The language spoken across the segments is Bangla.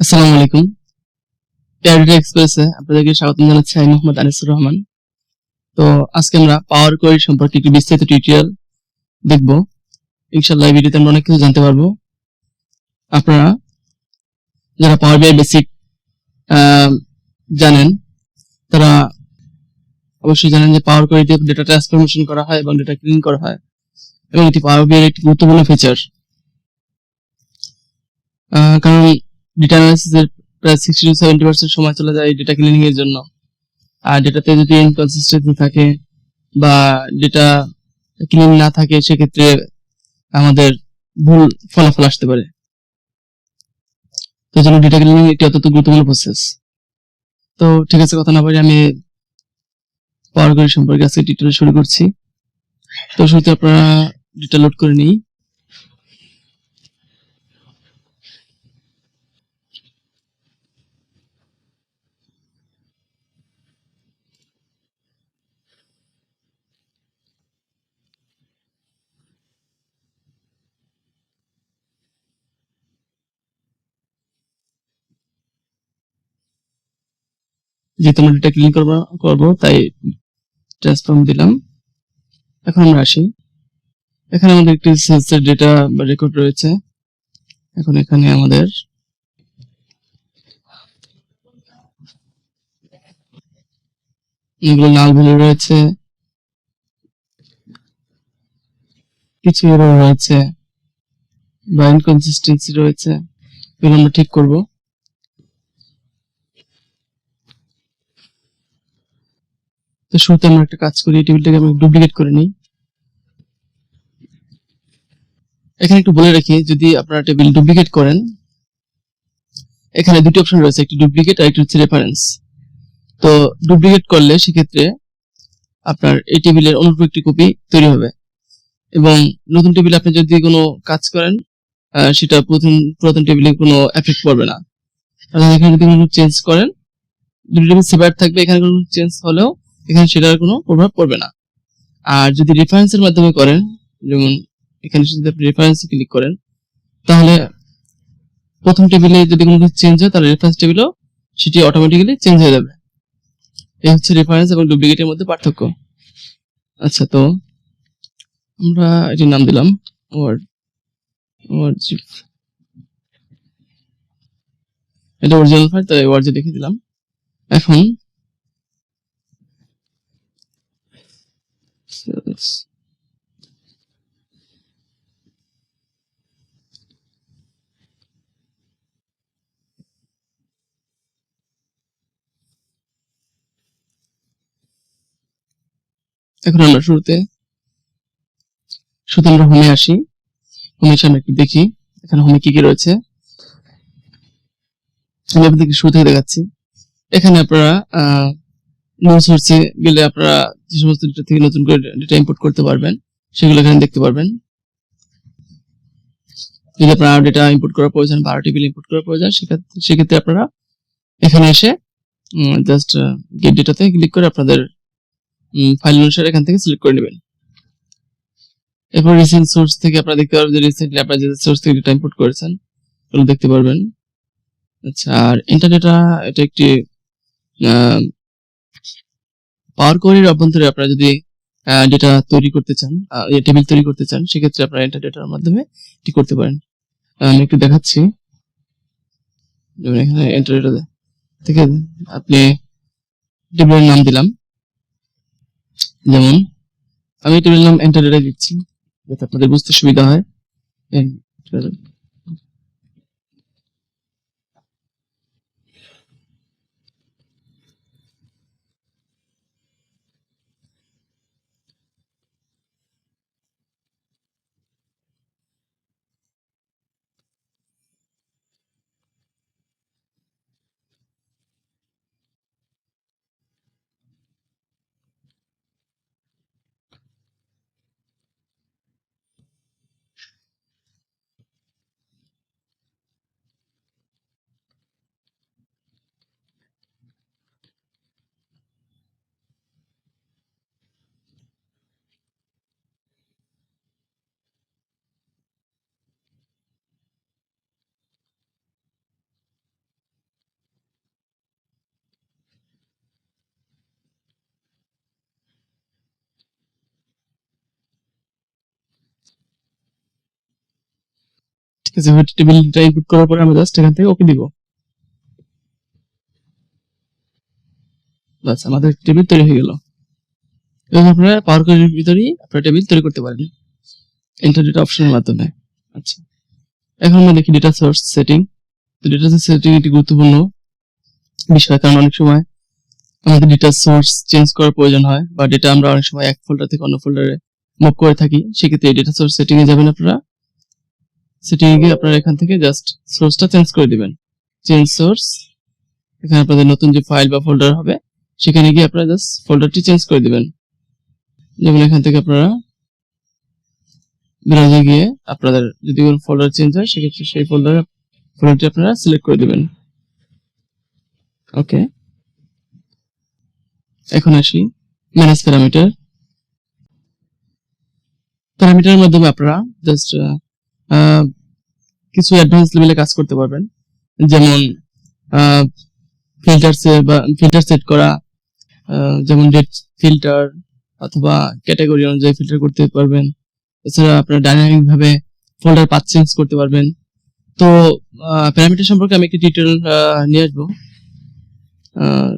আসসালামু আলাইকুম। প্যারাডিটা এক্সপ্রেসে আপনাদেরকে স্বাগতম জানাচ্ছি। আমি মোহাম্মদ আনিসুর রহমান। তো আজকে আমরা পাওয়ার কোয়েরি সম্পর্কে একটি বিস্তারিত টিউটোরিয়াল দেখব। ইনশাআল্লাহ এই ভিডিওতে আমরা অনেক কিছু জানতে পারবো। আপনারা যারা পাওয়ার বিআই বেসিক জানেন তারা অবশ্যই জানেন যে পাওয়ার কোয়েরিতে ডেটা ট্রান্সফরমেশন করা হয় এবং ডেটা ক্লিন করা হয় এবং এটি পাওয়ার বিআই এর একটি গুরুত্বপূর্ণ ফিচার। কারণ ডেটা অ্যানালাইসিসের প্রায় 60 to 70% সময় চলে যায় ডেটা ক্লিনিং এর জন্য। আর ডেটাতে যদি ইনকনসিস্টেন্সি থাকে বা ডেটা ক্লিন না থাকে সেক্ষেত্রে আমাদের ভুল ফলাফল আসতে পারে। তো জন্য ডেটা ক্লিনিং একটি অত্যন্ত গুরুত্বপূর্ণ প্রসেস। তো ঠিক আছে, কথা না বলে আমি পাওয়ার কোয়েরি সম্পর্কে আজকে টিউটোরিয়াল শুরু করছি। তো শুরুতে আপনারা ডেটা লোড করে নিই। যেহেতু আমরা ডেটা ক্লিন করবো তাই ট্রান্সফর্ম দিলাম। এখন আমরা আসি, এখানে আমাদের একটি সেলসের ডেটা বা রেকর্ড রয়েছে। এখন এখানে আমাদের এগুলো নাল ভ্যালু রয়েছে, কিছু এরর রয়েছে বা ইনকনসিস্টেন্সি রয়েছে, এগুলো আমরা ঠিক করব। তো শুরুতে আমরা একটা কাজ করি, টেবিলটাকে আমরা ডুপ্লিকেট করে নিই। এখানে একটু বলে রাখি, যদি আপনারা টেবিল ডুপ্লিকেট করেন এখানে দুটি অপশন রয়েছে, একটি ডুপ্লিকেট আর একটি হচ্ছে রেফারেন্স। তো ডুপ্লিকেট করলে সেক্ষেত্রে আপনার এই টেবিলের অনুরূপ একটি কপি তৈরি হবে এবং নতুন টেবিলে আপনি যদি কোনো কাজ করেন সেটা পুরাতন টেবিলে কোনো এফেক্ট পড়বে না। আর এখানে যদি কোনো চেঞ্জ করেন দুটি টেবিল সেপারেট থাকবে, এখানে কোনো চেঞ্জ হলেও এখানে সেটার কোনো প্রভাব পড়বে না। আর যদি রেফারেন্সের মাধ্যমে করেন, যেমন এখানে যদি আপনি রেফারেন্সে ক্লিক করেন তাহলে প্রথম টেবিলে যদি কোনো কিছু চেঞ্জ হয় তাহলে রেফারেন্স টেবিলও সেটি অটোমেটিক্যালি চেঞ্জ হয়ে যাবে। এই হচ্ছে রেফারেন্স এবং ডুপ্লিকেটের মধ্যে পার্থক্য। আচ্ছা, তো আমরা এটির নাম দিলাম ওয়ার্ড ওয়ার্ডজিপ। এটা অরিজিনাল ফাইল, তাই ওয়ার্ডজি লিখে দিলাম। এখন আমরা শুরুতে আমরা হোমে আসি। হোমে এসে আমরা একটু দেখি এখানে হোমে কি কি রয়েছে। আমি আপনাদেরকে শুরু থেকে দেখাচ্ছি। এখানে আপনারা নিউ সোর্সে গেলে আপনারা যে সমস্ত ডেটা থেকে নতুন করে ডেটা ইম্পোর্ট করতে পারবেন সেগুলো এখানে দেখতে পারবেন। যদি আপনারা ডেটা ইম্পোর্ট করার প্রয়োজন বা টেবিল ইম্পোর্ট করার প্রয়োজন সেক্ষেত্রে আপনারা এখানে এসে জাস্ট গেট ডেটাতে ক্লিক করে আপনাদের ফাইল অনুসারে এখান থেকে সিলেক্ট করে নেবেন। এরপর রিসেন্ট সোর্স থেকে আপনারা দেখতে পারবেন যে রিসেন্টলি আপনারা যে সোর্স থেকে ডেটা ইম্পোর্ট করেছেন এগুলো দেখতে পারবেন। আচ্ছা, আর এন্টার ডেটা এটা একটি পাওয়ার কোয়েরির অভ্যন্তরে আপনারা যদি ডেটা তৈরি করতে চান, টেবিল তৈরি করতে চান সেক্ষেত্রে আপনারা এন্টার ডেটার মাধ্যমে এটি করতে পারেন। আমি একটু দেখাচ্ছি, যেমন এখানে এন্টার ডেটা থেকে আপনি টেবিলের নাম দিলাম, যেমন আমি টেবিলের নাম এন্টার ডেটা দিচ্ছি যাতে আপনাদের বুঝতে সুবিধা হয়। ঠিক আছে, টেবিলটা ইনপুট করার পরে আমরা জাস্ট এখান থেকে ওকে দিব। বাস, আমাদের টেবিল তৈরি হয়ে গেল। এবং আপনারা পাওয়ার কোয়েরির ভিতরেই আপনারা টেবিল তৈরি করতে পারেন এন্টার ডেটা অপশনের মাধ্যমে। আচ্ছা, এখন আমরা দেখি ডেটা সোর্স সেটিং। তো ডেটা সোর্স সেটিং একটি গুরুত্বপূর্ণ বিষয়, কারণ অনেক সময় আমাদের ডেটা সোর্স চেঞ্জ করার প্রয়োজন হয়, বা ডেটা আমরা অনেক সময় এক ফোল্ডার থেকে অন্য ফোল্ডারে মুভ করে থাকি। সেক্ষেত্রে ডেটা সোর্স সেটিং এ যাবেন আপনারা। সেটিং এ গিয়ে আপনারা এখান থেকে জাস্ট সোর্সটা চেঞ্জ করে দিবেন। চেঞ্জ সোর্স, এখানে আপনাদের নতুন যে ফাইল বা ফোল্ডার হবে সেখানে গিয়ে আপনারা জাস্ট ফোল্ডারটি চেঞ্জ করে দিবেন। যেমন এখান থেকে আপনারা ব্রাউজারে গিয়ে আপনাদের যদি কোনো ফোল্ডার চেঞ্জ হয় সেক্ষেত্রে সেই ফোল্ডারটি আপনারা সিলেক্ট করে দিবেন। ওকে, এখন আসি ম্যানেজ প্যারামিটার। প্যারামিটারের মাধ্যমে আপনারা জাস্ট কিছু অ্যাডভান্স লেভেলে কাজ করতে পারবেন, যেমন ফিল্টার সেট করা, যেমন ডেট ফিল্টার অথবা ক্যাটাগরি অনুযায়ী ফিল্টার করতে পারবেন। এছাড়া আপনারা ডাইনামিক ভাবে ফোল্ডার পাথ চেঞ্জ করতে পারবেন। তো প্যারামিটার সম্পর্কে আমি একটি টিউটোরিয়াল নিয়ে আসবো,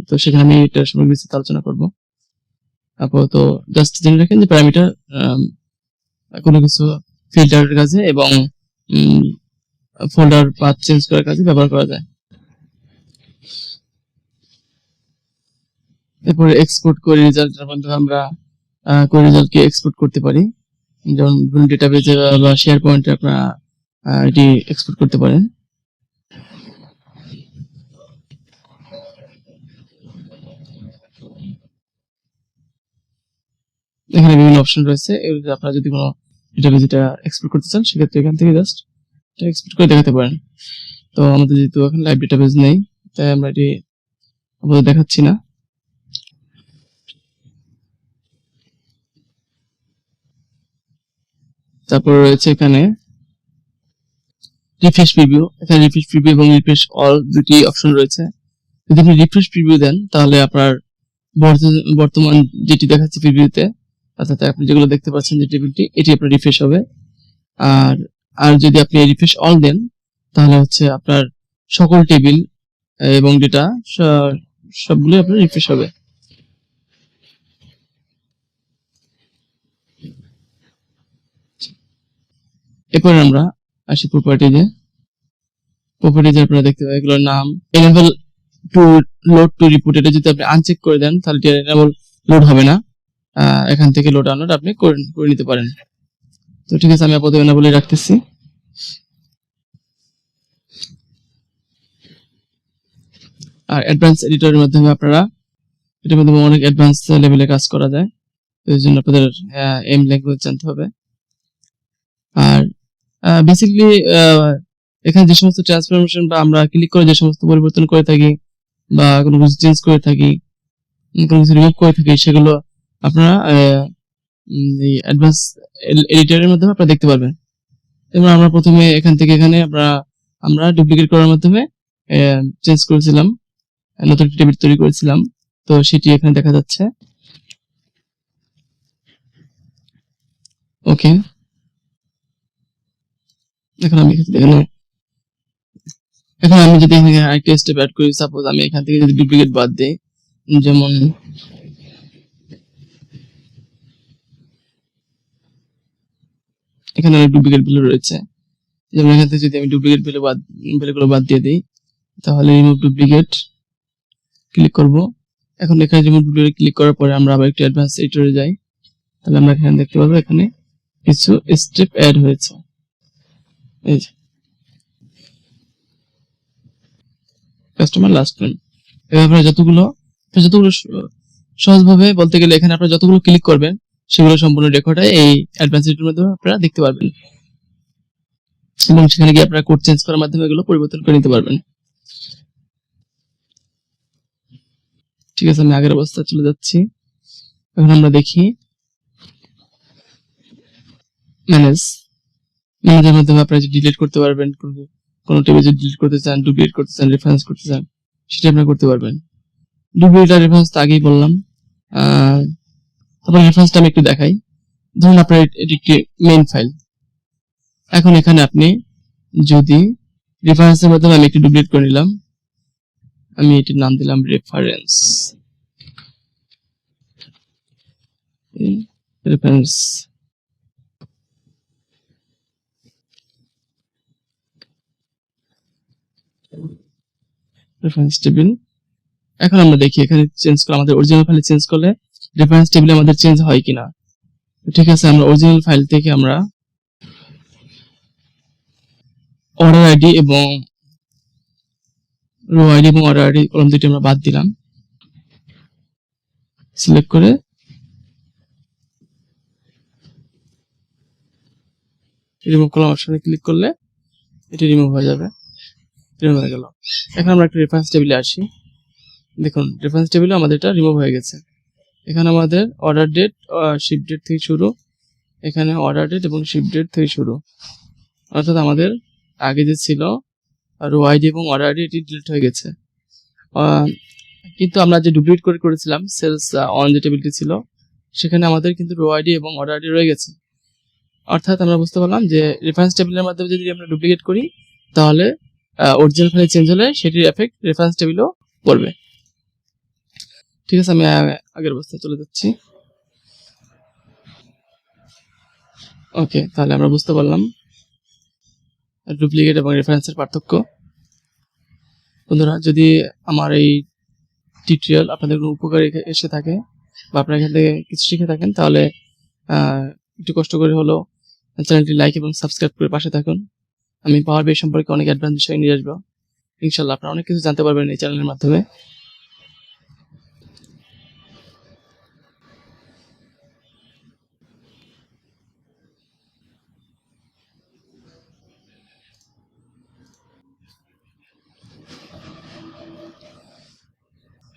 তো সেখানে আমি এটা সম্পর্কে বিস্তারিত আলোচনা করব। আপাতত জাস্ট জেনে রাখেন যে প্যারামিটার কোনো কিছু ফিল্টারের কাজে এবং ফোল্ডার পাথ চেঞ্জ করার কাজে ব্যবহার করা যায়। এরপরে এক্সপোর্ট কোয়েরি রেজাল্টের মাধ্যমে আমরা কোয়েরি রেজাল্টকে এক্সপোর্ট করতে পারি, যেমন ডেটাবেজে বা শেয়ার পয়েন্টে আপনারা এটি এক্সপোর্ট করতে পারেন। এখানে বিভিন্ন অপশন রয়েছে, এগুলোতে আপনারা যদি কোনো ডেটাবেজ এটা এক্সপোর্ট করতে চান সেক্ষেত্রে এখান থেকে জাস্ট এটা এক্সপোর্ট করে দেখাতে পারেন। তো আমাদের যেহেতু এখন লাইভ ডেটাবেজ নেই তাই আমরা এটি আপাতত দেখাচ্ছি না। তারপর রয়েছে এখানে রিফ্রেশ প্রিভিউ। এখানে রিফ্রেশ প্রিভিউ এবং রিফ্রেশ অল দুটি অপশন রয়েছে। যদি আপনি রিফ্রেশ প্রিভিউ দেন তাহলে আপনার বর্তমান যেটি দেখাচ্ছে প্রিভিউতে, অর্থাৎ আপনি যেগুলো দেখতে পাচ্ছেন যে টেবিলটি, এটি আপনার রিফ্রেশ হবে। আর যদি আপনি রিফ্রেশ অল দেন তাহলে হচ্ছে আপনার সকল টেবিল এবং ডেটা সবগুলো আপনার রিফ্রেশ হবে। এরপরে আমরা আসি প্রপার্টিজে। আপনারা দেখতে পাবেন এগুলোর নাম enable to load to report. এটা যদি আপনি আনচেক করে দেন তাহলে এটা এনেবল লোড হবে না, এখান থেকে লোড আনলোড আপনি করে নিতে পারেন। তো ঠিক আছে, আমি আপাতত এনেবলই রাখতেছি। আর অ্যাডভান্স এডিটরের মাধ্যমে আপনারা এটার মাধ্যমে অনেক অ্যাডভান্স লেভেলে কাজ করা যায়, এর জন্য আপনাদের এম ল্যাঙ্গুয়েজ জানতে হবে। আর বেসিক্যালি এখানে যে সমস্ত ট্রান্সফরমেশন বা আমরা ক্লিক করে যে সমস্ত পরিবর্তন করে থাকি বা কোনো কিছু চেঞ্জ করে থাকি, কোনো কিছু রিমুভ করে থাকি, সেগুলো আপনারা অ্যাডভান্স এডিটরের মাধ্যমে আপনারা দেখতে পারবেন। এবং আমরা প্রথমে এখান থেকে এখানে আমরা ডুপ্লিকেট করার মাধ্যমে চেঞ্জ করেছিলাম, নতুন টেবিল তৈরি করেছিলাম, তো সেটি এখানে দেখা যাচ্ছে। ওকে, এখন আমি যদি এখানে আরেকটা স্টেপ অ্যাড করি, সাপোজ আমি এখান থেকে যদি ডুপ্লিকেট বাদ দিই, যেমন এখানে অনেক ডুপ্লিকেট ভ্যালু রয়েছে, যেমন এখান থেকে যদি আমি ডুপ্লিকেট ভ্যালুগুলো বাদ দিয়ে দিই তাহলে রিমুভ ডুপ্লিকেট ক্লিক করব। এখন এখানে রিমুভ ডুপ্লিকেট ক্লিক করার পরে আমরা আবার একটু অ্যাডভান্স এডিটরে যাই, তাহলে আমরা এখানে দেখতে পাবো এখানে কিছু স্টেপ অ্যাড হয়েছে। এই যে কাস্টমার লাস্ট নেম, এভাবে যতগুলো সহজভাবে বলতে গেলে এখানে আপনারা যতগুলো ক্লিক করবেন সেগুলো সম্পূর্ণ রেকর্ড হয় এই অ্যাডভান্স এডিটরের মাধ্যমে আপনারা দেখতে পারবেন, এবং সেখানে গিয়ে আপনারা কোড চেঞ্জ করার মাধ্যমে এগুলো পরিবর্তন করে নিতে পারবেন। ঠিক আছে, আমি আগের অবস্থা চলে যাচ্ছি। এখন আমরা দেখি ম্যানেজের মাধ্যমে আপনারা ডিলিট করতে পারবেন, কোনো টেবিল যদি ডিলিট করতে চান, ডুপ্লিকেট করতে চান, রেফারেন্স করতে চান, সেটা আপনারা করতে পারবেন। ডুপ্লিকেট আর রেফারেন্স তো আগেই বললাম। তারপর রেফারেন্সটা আমি একটু দেখাই। ধরুন আপনার এটি একটি মেইন ফাইল। এখন এখানে আপনি যদি রেফারেন্সের মাধ্যমে আমি একটু ডুপ্লিকেট করে নিলাম, আমি এটির নাম দিলাম রেফারেন্স। Reference reference table. এখন আমরা দেখি এখানে চেঞ্জ করে আমাদের অরিজিনাল ফাইলে চেঞ্জ করলে রেফারেন্স টেবিলে আমাদের চেঞ্জ হয় কিনা। ঠিক আছে, আমরা অরিজিনাল ফাইল থেকে আমরা অর্ডার আইডি এবং রো আইডি এবং অর্ডার আইডি কলাম দুটি আমরা বাদ দিলাম। সিলেক্ট করে রিমুভ কলাম অপশনে ক্লিক করলে এটি রিমুভ হয়ে যাবে। রিমুভ হয়ে গেল। এখন আমরা একটা রেফারেন্স টেবিলে আসি। দেখুন রেফারেন্স টেবিলে আমাদের এটা রিমুভ হয়ে গেছে। এখানে আমাদের অর্ডার ডেট, শিপ ডেট থেকে শুরু, এখানে অর্ডার ডেট এবং শিপ ডেট থেকে শুরু, অর্থাৎ আমাদের আগে যে ছিল রো আইডি এবং অর্ডার আইডি এটি ডিলিট হয়ে গেছে। কিন্তু আমরা যে ডুপ্লিকেট করে করেছিলাম সেলস অন যে টেবিলটি ছিল সেখানে আমাদের কিন্তু রো আইডি এবং অর্ডার আইডি রয়ে গেছে। অর্থাৎ আমরা বুঝতে পারলাম যে রেফারেন্স টেবিলের মাধ্যমে যদি আমরা ডুপ্লিকেট করি তাহলে অরিজিনাল ফাইলে চেঞ্জ হলে সেটির এফেক্ট রেফারেন্স টেবিলও পড়বে। ঠিক আছে, আমি আগের অবস্থায় চলে যাচ্ছি। ওকে, তাহলে আমরা বুঝতে পারলাম ডুপ্লিকেট এবং রেফারেন্সের পার্থক্য। বন্ধুরা, যদি আমার এই টিউটোরিয়াল আপনাদের কোনো উপকারে এসে থাকে বা আপনারা এখান থেকে কিছু শিখে থাকেন তাহলে একটু কষ্ট করে হলো চ্যানেলটি লাইক এবং সাবস্ক্রাইব করে পাশে থাকুন। আমি পাওয়ার BI সম্পর্কে অনেক অ্যাডভান্স বিষয় নিয়ে আসবো। ইনশাল্লাহ আপনারা অনেক কিছু জানতে পারবেন এই চ্যানেলের মাধ্যমে।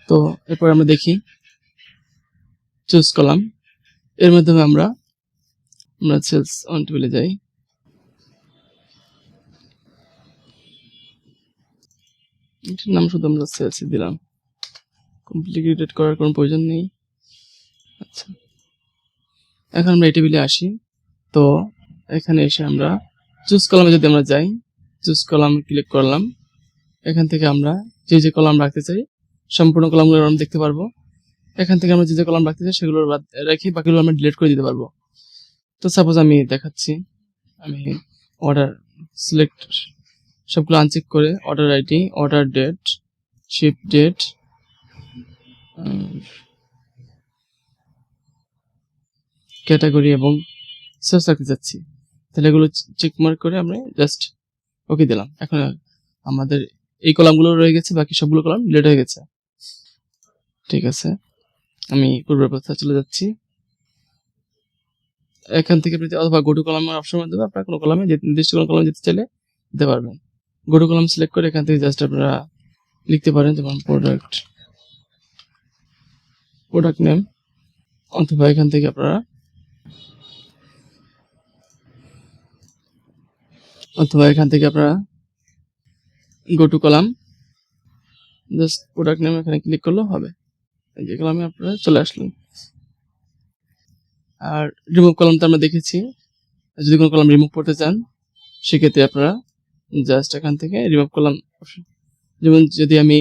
তো এরপর আমরা দেখি চুজ কলাম, এর মাধ্যমে আমরা সেলস অন টেবিলে যাই। এটার নাম শুধু আমরা সেলস দিলাম, কমপ্লিকেটেড করার কোনো প্রয়োজন নেই। আচ্ছা, এখন আমরা এই টেবিলে আসি। তো এখানে এসে আমরা চুজ কলামে যদি আমরা যাই, চুজ কলাম ক্লিক করলাম। এখান থেকে আমরা যে যে কলাম রাখতে চাই সম্পূর্ণ কলামগুলো আমরা দেখতে পারবো। এখান থেকে আমরা যে যে কলাম রাখতে চাই সেগুলো রেখে বাকিগুলো আমরা ডিলিট করে দিতে পারবো। তো সাপোজ আমি দেখাচ্ছি, আমি অর্ডার সিলেক্ট সবগুলো আনচেক করে order ID, order date, ship date, category এবং সেলস রাখতে চাচ্ছি। তাহলে এগুলো চেক মার্ক করে আমরা জাস্ট ওকে দিলাম। এখন আমাদের এই কলামগুলো রয়ে গেছে, বাকি সবগুলো কলাম ডিলিট হয়ে গেছে। ঠিক আছে, আমি পূর্বের অবস্থায় চলে যাচ্ছি। এখান থেকে আপনি অথবা গো টু কলামের অপশন মাধ্যমে আপনারা কোনো কলামে নির্দিষ্ট কোনো কলামে যেতে চাইলে দিতে পারবেন। গো টু কলাম সিলেক্ট করে এখান থেকে জাস্ট আপনারা লিখতে পারেন যেমন প্রোডাক্ট নেম, অথবা এখান থেকে আপনারা go to column just product name এখানে ক্লিক করলেও হবে। এই যে কলামে আপনারা চলে আসলেন। আর রিমুভ কলাম তো আমরা দেখেছি, যদি কোনো কলাম রিমুভ করতে চান সেক্ষেত্রে আপনারা জাস্ট এখান থেকে রিমুভ কলাম অপশন, যেমন যদি আমি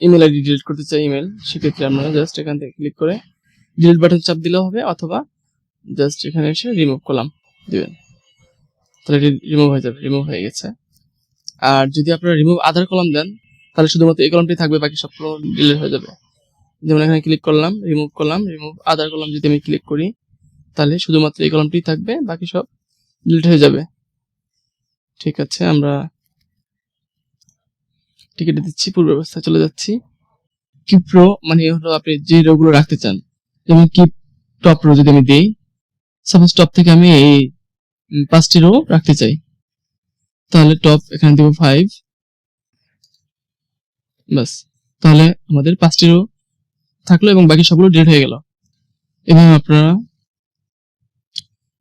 ইমেল আইডি ডিলিট করতে চাই ইমেল, সেক্ষেত্রে আপনারা জাস্ট এখান থেকে ক্লিক করে ডিলিট বাটন চাপ দিলেও হবে, অথবা জাস্ট এখানে এসে রিমুভ কলাম দিবেন, তাহলে রিমুভ হয়ে যাবে। রিমুভ হয়ে গেছে। আর যদি আপনারা রিমুভ আদার কলাম দেন তাহলে শুধুমাত্র এই কলামটি থাকবে, বাকি সব কলাম ডিলিট হয়ে যাবে। যেমন এখানে ক্লিক করলাম, remove column, remove other column যদি আমি ক্লিক করি তাহলে শুধুমাত্র এই কলামটি থাকবে, বাকি সব ডিলিট হয়ে যাবে। ঠিক আছে, আমরা টিকেটে দিচ্ছি, পূর্ব অবস্থায় চলে যাচ্ছি। কিপ রো মানে হলো আপনি যে রো গুলো রাখতে চান, যেমন কিপ টপ রো যদি আমি দেই, সাপোজ টপ থেকে আমি এই 5টি রো রাখতে চাই, তাহলে টপ এখানে দেব 5, বাস, তাহলে আমাদের 5টি রো থাকলো এবং বাকি সবগুলো ডিলিট হয়ে গেল। এভাবে আপনারা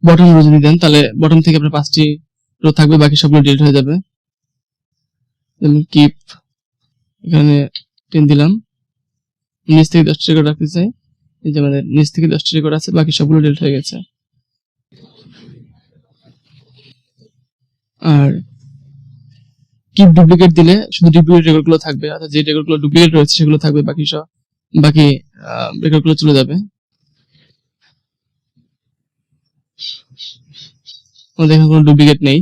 বটম রো যদি দেন তাহলে বটম থেকে আপনার 5টি রো থাকবে, বাকি সবগুলো ডিলিট হয়ে যাবে। যেমন কিপ এখানে 10 দিলাম, নিচ থেকে 10টি রেকর্ড রাখতে চাই, এই যে আমাদের নিচ থেকে 10টি রেকর্ড আছে, বাকি সবগুলো ডিলিট হয়ে গেছে। আর কিপ ডুপ্লিকেট দিলে শুধু ডুপ্লিকেট রেকর্ডগুলো থাকবে, অর্থাৎ যে রেকর্ডগুলো ডুপ্লিকেট রয়েছে সেগুলো থাকবে, বাকি রেকর্ডগুলো চলে যাবে। আমাদের এখানে কোনো ডুপ্লিকেট নেই।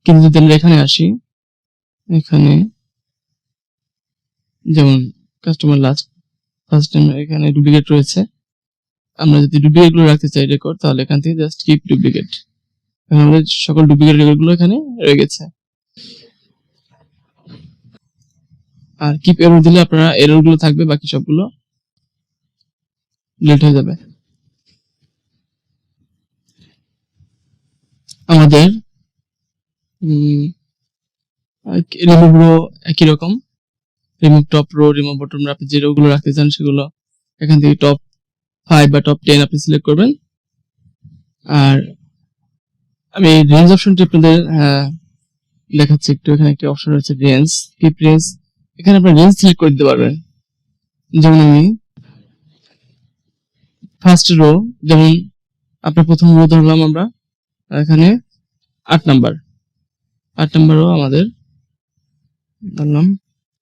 কিন্তু যদি আমরা এখানে আসি, এখানে যেমন কাস্টমার ফার্স্ট টাইম এখানে ডুপ্লিকেট রয়েছে। আমরা যদি ডুপ্লিকেট গুলো রাখতে চাই রেকর্ড, তাহলে এখান থেকে জাস্ট কিপ ডুপ্লিকেট, আমাদের সকল ডুপ্লিকেট রেকর্ড গুলো এখানে রয়ে গেছে। আর কিপ এরর দিলে আপনারা এরর গুলো থাকবে, বাকি সবগুলো ডিলিট হয়ে যাবে। আমাদের রিমুভ রো একই রকম, remove top row, remove bottom row, আপনি যে রো গুলো রাখতে চান সেগুলো এখান থেকে টপ 5 বা টপ 10 আপনি সিলেক্ট করবেন। আর আমি রেঞ্জ অপশনটি আপনাদের দেখাচ্ছি একটু। এখানে একটি অপশন রয়েছে রেঞ্জ, কিপ রেঞ্জ। এখানে আপনার রেঞ্জ সিলেক্ট করে দিতে পারবেন। যেমন আমি ফার্স্ট রো, যেমন আপনার প্রথম রো ধরলাম আমরা, এখানে 8 নাম্বার রো আমাদের ধরলাম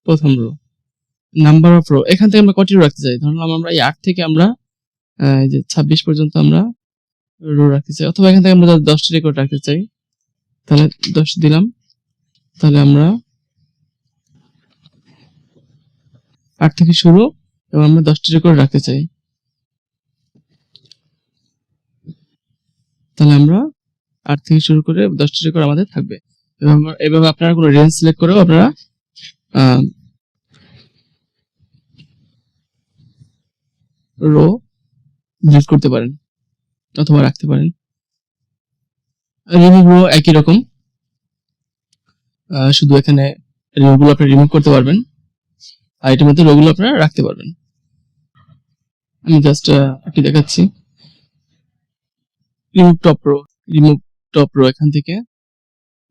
প্রথম রো। নাম্বার অফ রো, এখান থেকে আমরা কটি রো রাখতে চাই, ধরলাম আমরা এই 8 থেকে আমরা এই যে 26 পর্যন্ত আমরা রো রাখতে চাই, অথবা এখান থেকে আমরা 10টি রেকর্ড রাখতে চাই, তাহলে 10 দিলাম। তাহলে আমরা 8 থেকে শুরু এবং আমরা 10টি রেকর্ড রাখতে চাই, তাহলে আমরা 8 থেকে শুরু করে 10টি রেকর্ড আমাদের থাকবে। এভাবে আপনারা কোনো রেঞ্জ সিলেক্ট করেও আপনারা রো ডিলিট করতে পারেন অথবা রাখতে পারেন। রিমুভ রো একই রকম, শুধু এখানে রো গুলো আপনি রিমুভ করতে পারবেন, আর এটার মধ্যে রো গুলো আপনারা রাখতে পারবেন। আমি জাস্ট একটি দেখাচ্ছি। রিমুভ টপ রো, এখান থেকে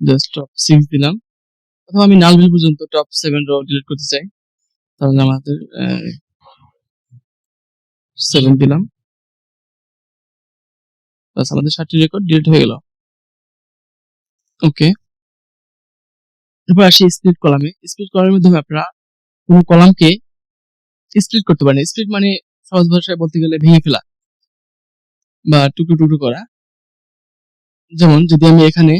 জাস্ট টপ 6 দিলাম, অথবা আমি নাল ভিউ পর্যন্ত টপ 7 রো ডিলিট করতে চাই, তাহলে আমাদের 7 দিলাম, বাস আমাদের 7টি রেকর্ড ডিলিট হয়ে গেল। ওকে, এরপর আসি স্প্লিট কলামে। স্প্লিট কলামের মাধ্যমে আপনারা কোনো কলামকে স্প্লিট করতে পারেন। স্প্লিট মানে সহজ ভাষায় বলতে গেলে ভেঙে ফেলা বা টুকরো টুকরো করা। যেমন যদি আমি এখানে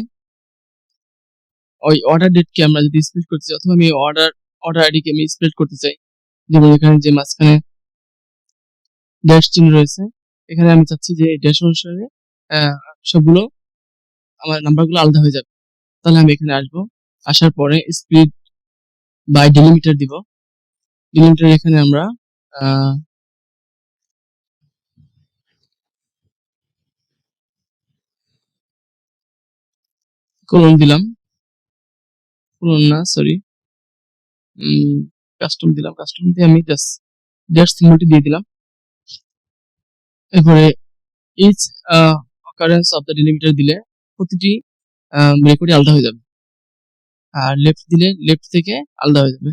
ওই অর্ডার ডেটকে আমরা যদি স্প্লিট করতে চাই, অথবা আমি অর্ডার আইডিকে আমি স্প্লিট করতে চাই, যেমন এখানে যে মাঝখানে ড্যাশ চিহ্ন রয়েছে, এখানে আমি চাচ্ছি যে ড্যাশ অনুসারে সবগুলো আমার নাম্বারগুলো আলাদা হয়ে যাবে, তাহলে আমি এখানে আসবো, আসার পরে স্প্লিট বাই ডিলিমিটার দিব। ডিলিমিটার এখানে আমরা কোলন দিলাম, কোলন না সরি, কাস্টম দিলাম, কাস্টম দিয়ে আমি জাস্ট ড্যাশ সিম্বলটি দিয়ে দিলাম। এরপরে ইচ অকারেন্স অফ দ্য ডিলিমিটার দিলে প্রতিটি রেকর্ডই আলাদা হয়ে যাবে, আর লেফট দিলে লেফট থেকে আলাদা হয়ে যাবে।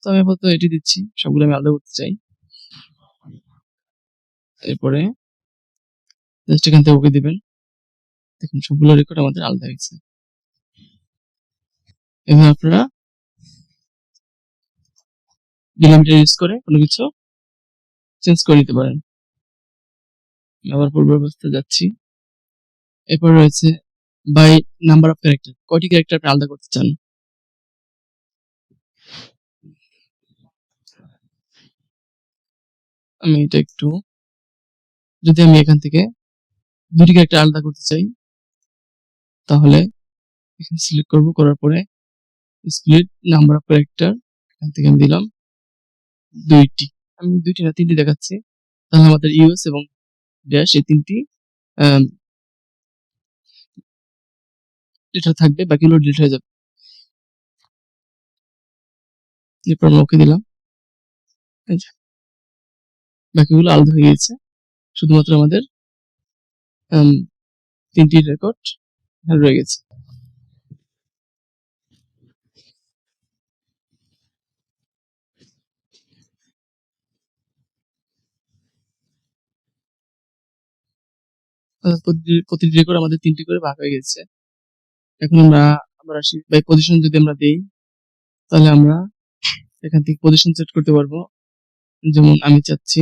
তো আমি আপাতত এটি দিচ্ছি, সবগুলো আমি আলাদা করতে চাই। এরপরে জাস্ট এখান থেকে ওকে দিবেন, দেখুন সবগুলো রেকর্ড আমাদের আলাদা হয়েছে। এভাবে আপনারা ডিলিমিটার ইউজ করে কোনো কিছু চেঞ্জ করে নিতে পারেন। আবার পূর্ব অবস্থায় যাচ্ছি। এরপর রয়েছে বাই নাম্বার অফ ক্যারেক্টার, কয়টি ক্যারেক্টার আপনি আলাদা করতে চান। আমি এটা একটু, যদি আমি এখান থেকে 2টি ক্যারেক্টার আলাদা করতে চাই, তাহলে এখানে সিলেক্ট করব, করার পরে স্প্লিট নাম্বার অফ ক্যারেক্টার, এখান থেকে আমি দিলাম 2টি, আমি 2টি না 3টি দেখাচ্ছি, তাহলে আমাদের ইউএস এবং ড্যাশ এই 3টি লেটার থাকবে, বাকিগুলো ডিলিট হয়ে যাবে। এরপর আমরা ওকে দিলাম, বাকিগুলো আলাদা হয়ে গেছে, শুধুমাত্র আমাদের 3টি রেকর্ড রয়ে গেছে। প্রতিটি রেকর্ড আমাদের 3টি করে ভাগ হয়ে গেছে। এখন আমরা আবার আসি বাই পজিশন যদি আমরা দেই, তাহলে আমরা এখান থেকে পজিশন সেট করতে পারবো। যেমন আমি চাচ্ছি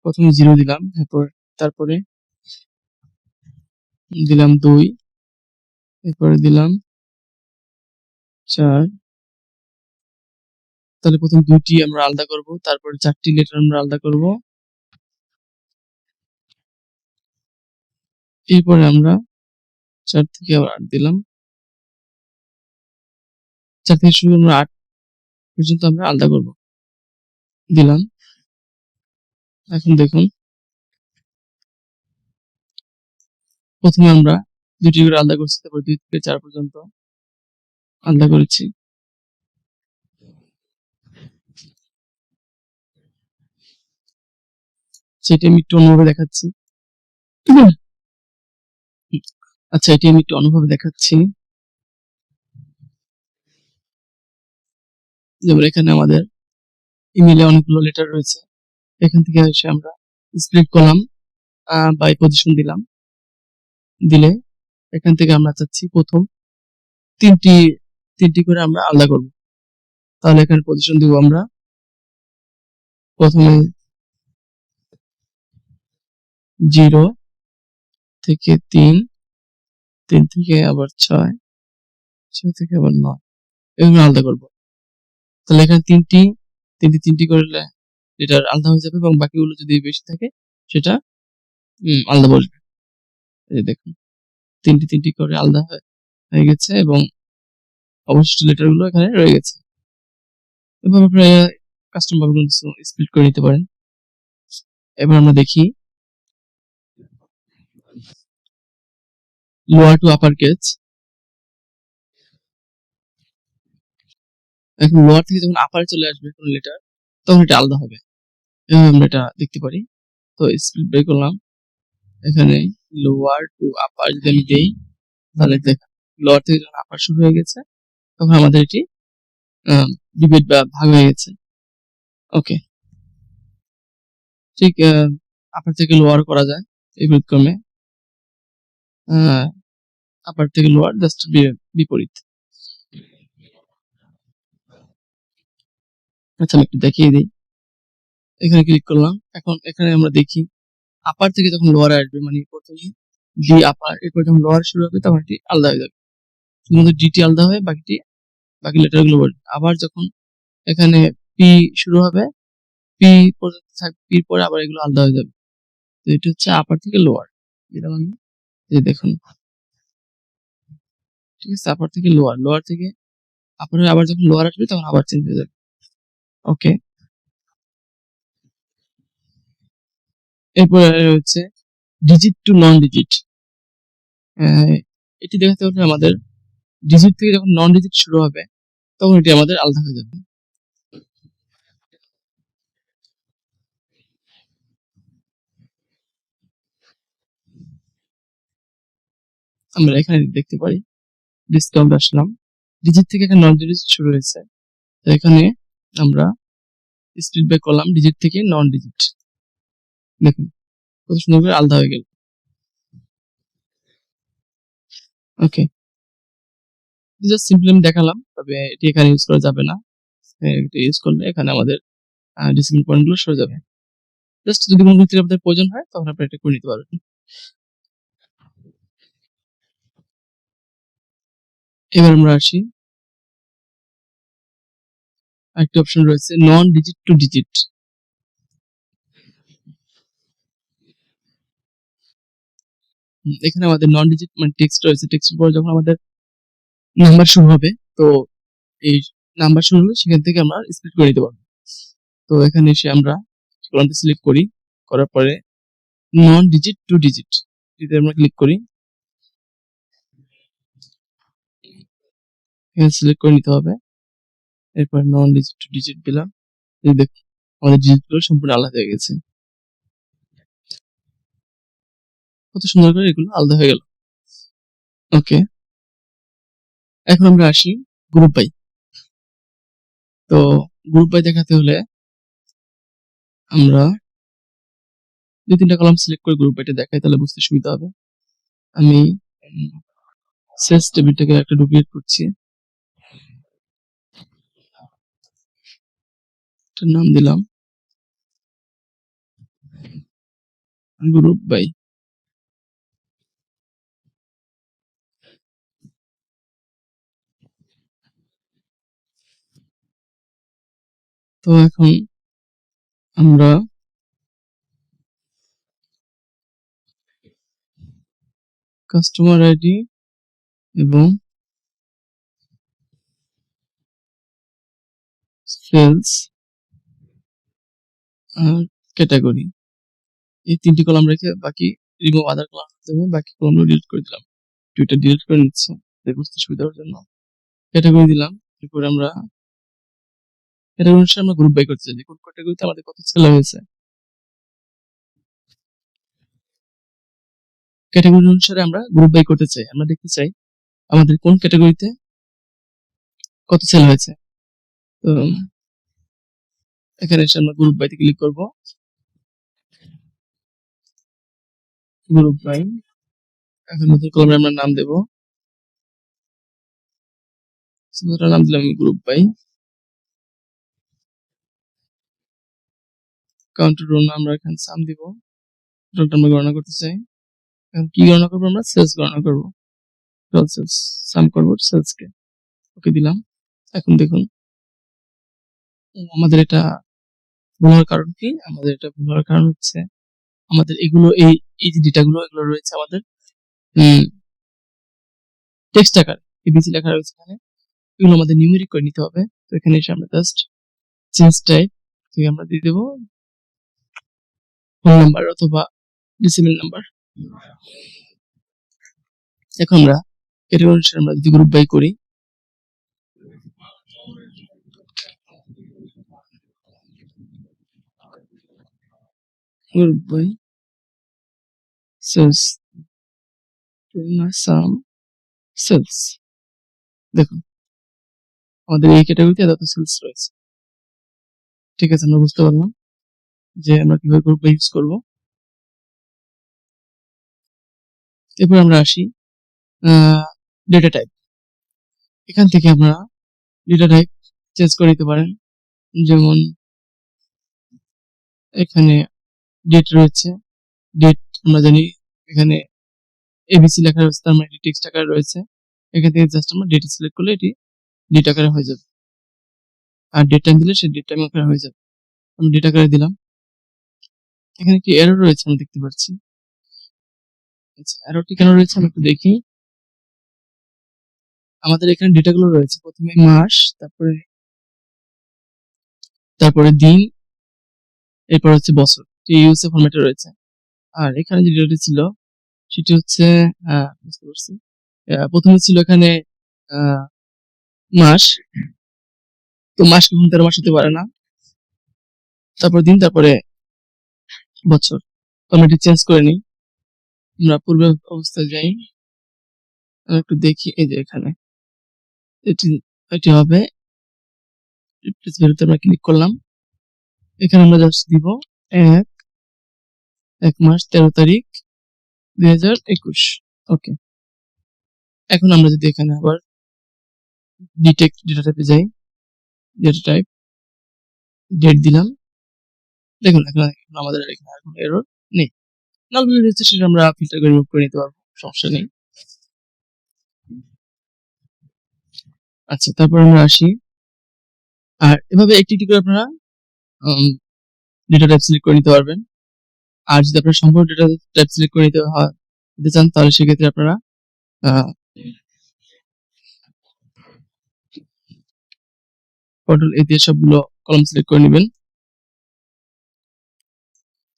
প্রথমে 0 দিলাম, তারপরে দিলাম 2, এরপরে দিলাম 4। তাহলে প্রথম 2টি আমরা আলাদা করব, তারপরে 4টি লেটার আমরা আলাদা করব। এরপরে আমরা 4 থেকে আবার 8 দিলাম, 4 থেকে শুরু আমরা 8 পর্যন্ত আমরা আলাদা করব, দিলাম। এখন দেখুন, প্রথমে আমরা 2টি করে আলাদা করছি, তারপর 2 থেকে 4 পর্যন্ত আলাদা করেছি। সেটা আমি একটু অন্যভাবে দেখাচ্ছি। আচ্ছা, এটি আমি একটু অন্যভাবে দেখাচ্ছি। যেমন এখানে আমাদের ইমেইলে অনেকগুলো লেটার রয়েছে, এখান থেকে এসে আমরা স্প্লিট কলাম বাই পজিশন দিলে এখান থেকে আমরা চাচ্ছি প্রথম তিনটি করে আমরা আলাদা করব। তাহলে এখানে পজিশন দিব আমরা প্রথমে 0 থেকে 3, 3 থেকে আবার 6, 6 থেকে আবার 9, এভাবে আলাদা করব। তাহলে এখানে তিনটি করলে লেটার আলাদা হয়ে যাবে এবং বাকিগুলো যদি বেশি থাকে সেটা আলাদা বসবে। এই দেখুন, তিনটি করে আলাদা হয়ে গেছে এবং অবশিষ্ট লেটার গুলো এখানে রয়ে গেছে। এভাবে আপনারা কাস্টম ভাবে স্প্লিট করে নিতে পারেন। এবার আমরা দেখি লোয়ার টু আপার কেস। এখন লোয়ার থেকে যখন আপারে চলে আসবে কোন লেটার, তখন এটা আলাদা হবে। এভাবে আমরা এটা দেখতে পারি। তো স্প্লিট বের করলাম, এখানে লোয়ার টু আপার যদি আমি দেই, তাহলে দেখেন লোয়ার থেকে যখন আপার শুরু হয়ে গেছে তখন আমাদের এটি ডিভাইড বা ভাগ হয়ে গেছে। ওকে, ঠিক আপার থেকে লোয়ার করা যায় এই ব্যুৎক্রমে, আপার থেকে লোয়ার জাস্ট বিপরীত। আচ্ছা, আমি একটু দেখিয়ে দিই। এখানে ক্লিক করলাম, এখন এখানে আমরা দেখি আপার থেকে যখন লোয়ার আসবে, মানে প্রথমে ডি আপার, এরপর যখন লোয়ার শুরু হবে তখন এটি আলাদা হয়ে যাবে, শুধুমাত্র ডিটি আলাদা হয়ে বাকি লেটার গুলো বলবে। আবার যখন এখানে পি শুরু হবে, পি পর্যন্ত থাকবে, পির পরে আবার এগুলো আলাদা হয়ে যাবে। তো এটা হচ্ছে আপার থেকে লোয়ার, যেটা আমি এই দেখুন, ঠিক আছে, আপার থেকে লোয়ার, লোয়ার থেকে আপার হয়ে আবার যখন লোয়ার আসবে তখন আবার চেঞ্জ হয়ে যাবে। ওকে, এরপরে হচ্ছে ডিজিট টু নন ডিজিট। এটি দেখাতে হলে আমাদের ডিজিট থেকে যখন নন ডিজিট শুরু হবে তখন এটি আমাদের আলাদা হয়ে যাবে। আমরা এখানে দেখতে পারি ডিসকাউন্ট আসলাম, ডিজিট থেকে এখানে নন ডিজিট শুরু হয়েছে, তো এখানে আমরা স্প্লিট বাই করলাম ডিজিট থেকে নন ডিজিট, দেখুন কত সুন্দর করে আলাদা হয়ে গেল। ওকে, জাস্ট সিম্পলি আমি দেখালাম, তবে এটি এখানে ইউজ করা যাবে না। এটা ইউজ করলে এখানে আমাদের ডিসিশন পয়েন্ট গুলো সরে যাবে। জাস্ট যদি কোনো ক্ষেত্রে আপনাদের প্রয়োজন হয় তখন আপনি এটা করে নিতে পারবেন। এবার আমরা আসি, একটা অপশন রয়েছে নন ডিজিট টু ডিজিট। এখানে আমাদের নন ডিজিট মানে টেক্সট রয়েছে, টেক্সটের পরে যখন আমাদের নাম্বার শুরু হবে, তো এই নাম্বার শুরু হলে সেখান থেকে আমরা স্প্লিট করে নিতে পারবো। তো এখানে এসে আমরা কলামটি সিলেক্ট করি, করার পরে নন ডিজিট টু ডিজিট এতে আমরা ক্লিক করি, এখানে সিলেক্ট করে নিতে হবে। এরপর নন ডিজিট টু ডিজিট দিলাম, এই দেখুন আমাদের ডিজিট গুলো সম্পূর্ণ আলাদা হয়ে গেছে। কত সুন্দর করে এগুলো আলাদা হয়ে গেল। ওকে, এখন আমরা আসি গ্রুপ বাই। তো গ্রুপ বাই দেখাতে হলে আমরা 2-3টা কলাম সিলেক্ট করে গ্রুপ বাইটা দেখাই, তাহলে বুঝতে সুবিধা হবে। আমি সেলস টেবিলটাকে একটা ডুপ্লিকেট করছি, এটার নাম দিলাম গ্রুপ বাই। তো এখন আমরা কাস্টমার আইডি এবং সেলস আর ক্যাটাগরি এই 3টি কলাম রেখে বাকি রিমুভ আদার কলাম হবে, বাকি কলামগুলো ডিলিট করে দিলাম। টুইটার ডিলিট করে নিচ্ছি বুঝতে সুবিধার জন্য। ক্যাটাগরি দিলাম, এরপরে আমরা ক্যাটাগরি অনুসারে আমরা গ্রুপ বাই করতে চাই, কোন ক্যাটাগরিতে আমাদের কত সেল হয়েছে। ক্যাটাগরি অনুসারে আমরা গ্রুপ বাই করতে চাই, আমরা দেখতে চাই আমাদের কোন ক্যাটাগরিতে কত সেল হয়েছে। তো এখানে এসে আমরা গ্রুপ বাইতে ক্লিক করব, গ্রুপ বাই। এখন নতুন কলামে আমরা নাম দেব, নাম দিলাম গ্রুপ বাই। কাউন্টার রোল আমরা এখানে সাম দিব, রোলটা আমরা গণনা করতে চাই। এখন কি গণনা করবো, আমরা সেলস গণনা করবো, সেলস সাম করবো সেলসকে, ওকে দিলাম। এখন দেখুন আমাদের এটা ভুল হওয়ার কারণ কি, আমাদের এটা ভুল হওয়ার কারণ হচ্ছে আমাদের এগুলো এই যে ডেটাগুলো এগুলো রয়েছে আমাদের টেক্সট আকারে, এবিসি লেখা রয়েছে এখানে, এগুলো আমাদের নিউমেরিক করে নিতে হবে। তো এখানে এসে আমরা জাস্ট চেঞ্জ টাইপ থেকে আমরা দিয়ে দেবো হোল নাম্বার অথবা ডেসিমেল নাম্বার। এখন আমরা এর অনুসারে আমরা যদি গ্রুপ বাই করি, group by sales sum sales, দেখুন আমাদের এই ক্যাটাগরিতে এত সেলস রয়েছে। ঠিক আছে, আমরা বুঝতে পারলাম যে আমরা কিভাবে গ্রুপ বাই ইউজ করব। এরপর আমরা আসি ডেটা টাইপ। এখান থেকে আমরা ডেটা টাইপ চেঞ্জ করে নিতে পারেন, যেমন এখানে ডেট রয়েছে, ডেট আমরা জানি এখানে এবিসি লেখা রয়েছে, তার মানে এটি টেক্সট আকারে রয়েছে। এখান থেকে জাস্ট আমরা ডেট সিলেক্ট করলে এটি ডেট আকারে হয়ে যাবে, আর ডেট টাইম দিলে সে ডেট টাইম আকারে হয়ে যাবে। আমি ডেট আকারে দিলাম। এখানে একটি এরর রয়েছে আমি দেখতে পাচ্ছি, আচ্ছা এররটি কেন রয়েছে আমি একটু দেখি। আমাদের এখানে ডেটাগুলো রয়েছে, প্রথমে মাস, তারপরে দিন, এরপর হচ্ছে বছর, ইউএসএ ফরম্যাটে রয়েছে। আর এখানে যে ডেটাটি ছিল সেটি হচ্ছে বুঝতে পারছি, প্রথমে ছিল এখানে মাস, তো মাস কখন 13 মাস হতে পারে না, তারপর দিন, তারপরে বছর। তো আমরা এটি চেঞ্জ করে নিই, আমরা পূর্বের অবস্থায় যাই, একটু দেখি। এই যে এখানে এটি হবে, রিপ্লেস ভ্যালুতে আমরা ক্লিক করলাম। এখানে আমরা জাস্ট দিব 1 মাস 13 তারিখ 2021। ওকে, এখন আমরা যদি এখানে আবার ডিটেক্ট ডেটা টাইপে যাই, ডেটা টাইপ ডেট দিলাম, দেখুন এখন আমাদের এখানে আর কোনো এরর নেই। নাল ভ্যালু রয়েছে সেটা আমরা ফিল্টার করে রিমুভ করে নিতে পারবো, সমস্যা নেই। আচ্ছা, তারপর আমরা আসি, আর এভাবে একটি একটি করে আপনারা ডেটা টাইপ সিলেক্ট করে নিতে পারবেন। আর যদি আপনারা সম্পূর্ণ ডেটা টাইপ সিলেক্ট করে নিতে চান, তাহলে সেক্ষেত্রে আপনারা কন্ট্রোল এ দিয়ে সবগুলো কলাম সিলেক্ট করে নেবেন।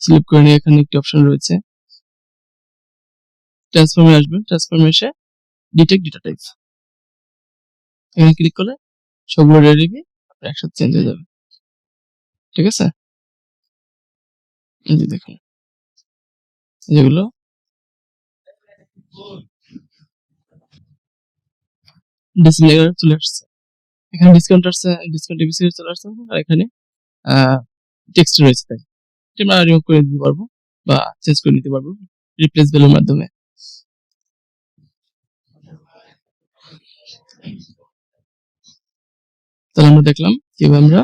সিলেক্ট করে নিয়ে এখানে একটি অপশন রয়েছে, ট্রান্সফর্মে আসবেন, ট্রান্সফর্মে এসে ডিটেক্ট ডেটা টাইপ, এখানে ক্লিক করলে সবগুলো ডেটা আপনার একসাথে চেঞ্জ হয়ে যাবে। ঠিক আছে, এই যে দেখুন যেগুলো ডিসপ্লে চলে আসছে, এখানে ডিসকাউন্ট আসছে, ডিসকাউন্ট এবিসি চলে আসছে, আর এখানে টেক্সট রয়েছে, তাই আমরা রিমুভ করে দিতে পারবো। বা চেঞ্জ করে নিতে পারবো রিপ্লেস ভ্যালুর মাধ্যমে। তাহলে আমরা দেখলাম কিভাবে আমরা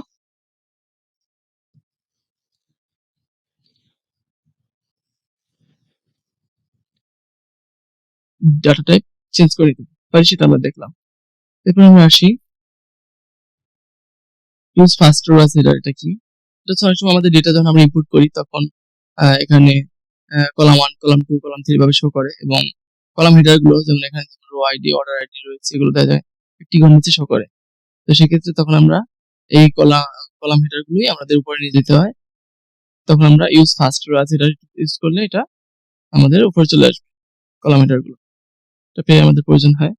ডাটা টাইপ চেঞ্জ করে নিতে পারি, সেটা আমরা দেখলাম। এরপর আমরা আসি use first row as header. এটা কি? এটা হচ্ছে অনেক সময় আমাদের ডেটা যখন আমরা ইনপুট করি তখন এখানে কলাম 1, কলাম 2, কলাম 3 ভাবে শো করে, এবং কলাম হেডার গুলো যেমন এখানে রো আইডি, অর্ডার আইডি রয়েছে, এগুলো দেখা যায় একটি ঘর নিচে শো করে। তো সেক্ষেত্রে তখন আমরা এই কলাম হেডার গুলোই আমাদের উপরে নিয়ে যেতে হয়। তখন আমরা use first row as header use করলে এটা আমাদের উপরে চলে আসবে কলাম হেডার গুলো। এটা পেয়ে আমাদের প্রয়োজন হয়।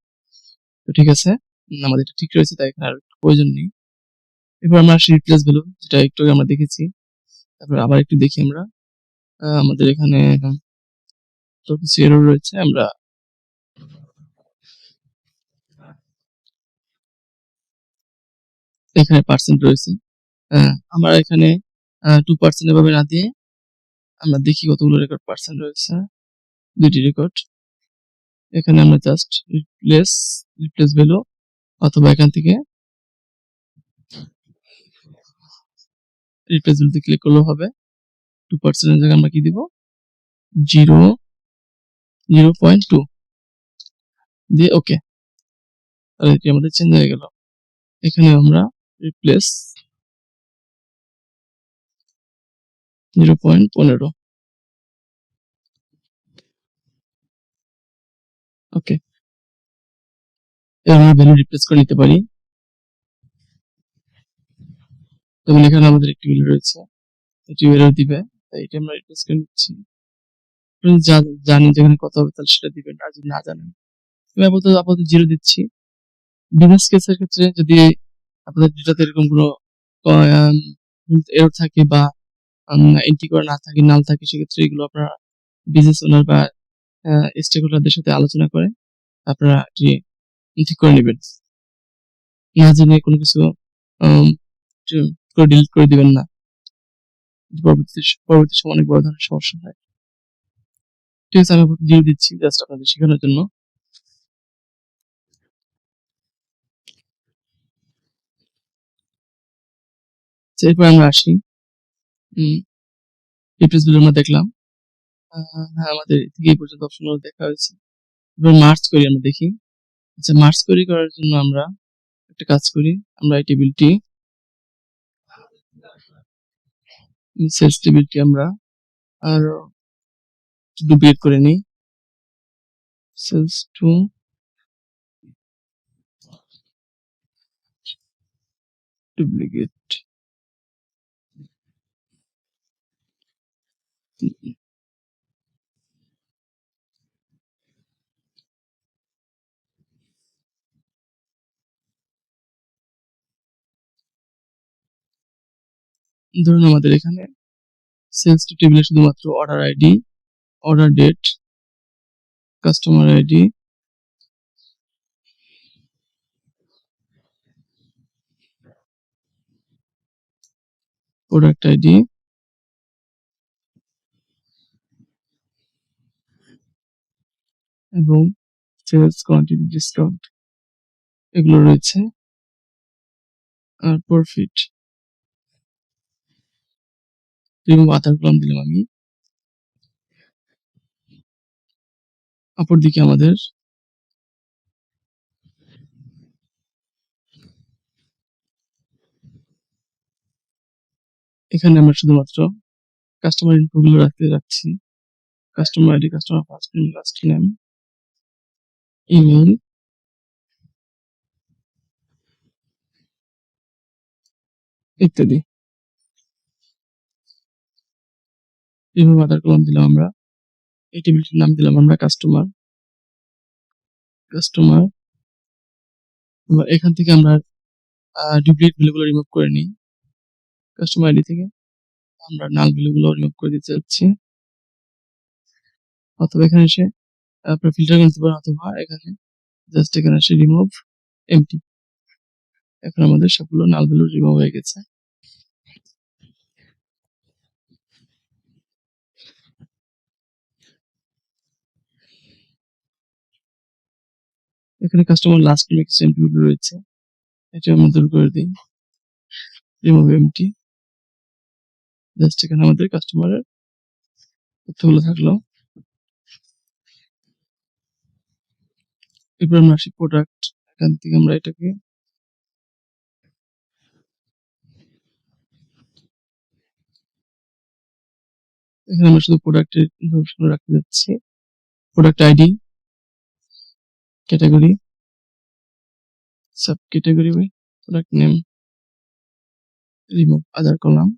তো ঠিক আছে, আমাদের এটা ঠিক রয়েছে, তাই এখানে আর প্রয়োজন নেই। এরপর আমরা আসি রিপ্লেস ভ্যালু, যেটা একটু আগে আমরা দেখেছি। তারপর আবার একটু দেখি আমরা আমাদের এখানে তো কিছু এরর রয়েছে। আমরা এখানে পার্সেন্ট রয়েছে, আমরা এখানে 2% এভাবে না দিয়ে আমরা দেখি কতগুলো রেকর্ড পার্সেন্ট রয়েছে। 2টি রেকর্ড। এখানে আমরা জাস্ট রিপ্লেস ভ্যালু, অথবা এখান থেকে রিপ্লেস ভ্যালুতে ক্লিক করলেও হবে। 2% এর জায়গায় আমরা কি দিব, 0.2 দিয়ে ওকে। তাহলে এটি আমাদের চেঞ্জ হয়ে গেল। এখানে আমরা রিপ্লেস 0.15, ওকে। এবার আমরা ভ্যালু রিপ্লেস করে নিতে পারি। যেমন এখানে আমাদের একটি ভ্যালু রয়েছে, এটি এরর দিবে, তাই এটা আমরা রিপ্লেস করে নিচ্ছি। আপনি জানেন যেখানে কত হবে তাহলে সেটা দিবেন, আর যদি না জানেন আমি আপাতত 0 দিচ্ছি। বিজনেস কেসের ক্ষেত্রে যদি আপনাদের ডেটাতে এরকম কোনো এরর থাকে বা এন্ট্রি করা না থাকে, নাল থাকে, সেক্ষেত্রে এগুলো আপনারা বিজনেস ওনার বা স্টেক হোল্ডারদের সাথে আলোচনা করে আপনারা এটি ঠিক করে নেবেন। না জেনে কোনো কিছু ডিলিট করে দিবেন না, পরবর্তী সময় অনেক বড় ধরনের সমস্যা হয়। ঠিক আছে, আমি 0 দিচ্ছি জাস্ট আপনাদের শেখানোর জন্য। এরপর আমরা আসি রিপ্লেস ভ্যালু আমরা দেখলাম। হ্যাঁ, আমাদের থেকে এই পর্যন্ত অপশনগুলো দেখা হয়েছে। এবার মার্জ করি, আমরা দেখি। আচ্ছা, মার্জ করার জন্য আমরা একটা কাজ করি। আমরা এই টেবিলটি সেলস টেবিলটি আমরা আর ডুপ্লিকেট করে নিই। Sales two duplicate. ধরুন আমাদের এখানে সেলস টু টেবিলে শুধুমাত্র order ID, order date, customer ID, product ID এবং সেলস কোয়ান্টিটি, ডিসকাউন্ট এগুলো রয়েছে। আর প্রফিট এবং আধার কলম দিলাম আমি। অপরদিকে আমাদের এখানে আমরা শুধুমাত্র কাস্টমার ইনফোগুলো রাখছি। Customer ID, customer first name, last name, email, ইত্যাদি। এইভাবে আধার কলম দিলাম আমরা। এই টেবিলটির নাম দিলাম আমরা কাস্টমার। এবার এখান থেকে আমরা ডুপ্লিকেট ভ্যালুগুলো রিমুভ করে নিই। কাস্টমার আইডি থেকে আমরা নাল ভ্যালুগুলো রিমুভ করে দিতে যাচ্ছি, অথবা এখানে এসে আপনারা ফিল্টার করে নিতে পারেন, অথবা এখানে জাস্ট এখানে এসে রিমুভ এমটি। এখন আমাদের সবগুলো নাল ভ্যালু রিমুভ হয়ে গেছে। এখানে কাস্টমার লাস্ট নেমে কিছু এমটি রয়েছে, এটা আমরা দূর করে দিই, রিমুভ এমটি। জাস্ট এখানে আমাদের কাস্টমারের তথ্যগুলো থাকলো। এরপর আমরা আসি প্রোডাক্ট, এখান থেকে আমরা এটাকে এখানে আমরা শুধু প্রোডাক্টের ইনফরমেশন রাখতে যাচ্ছি, product ID, category, sub category, product name, remove other column.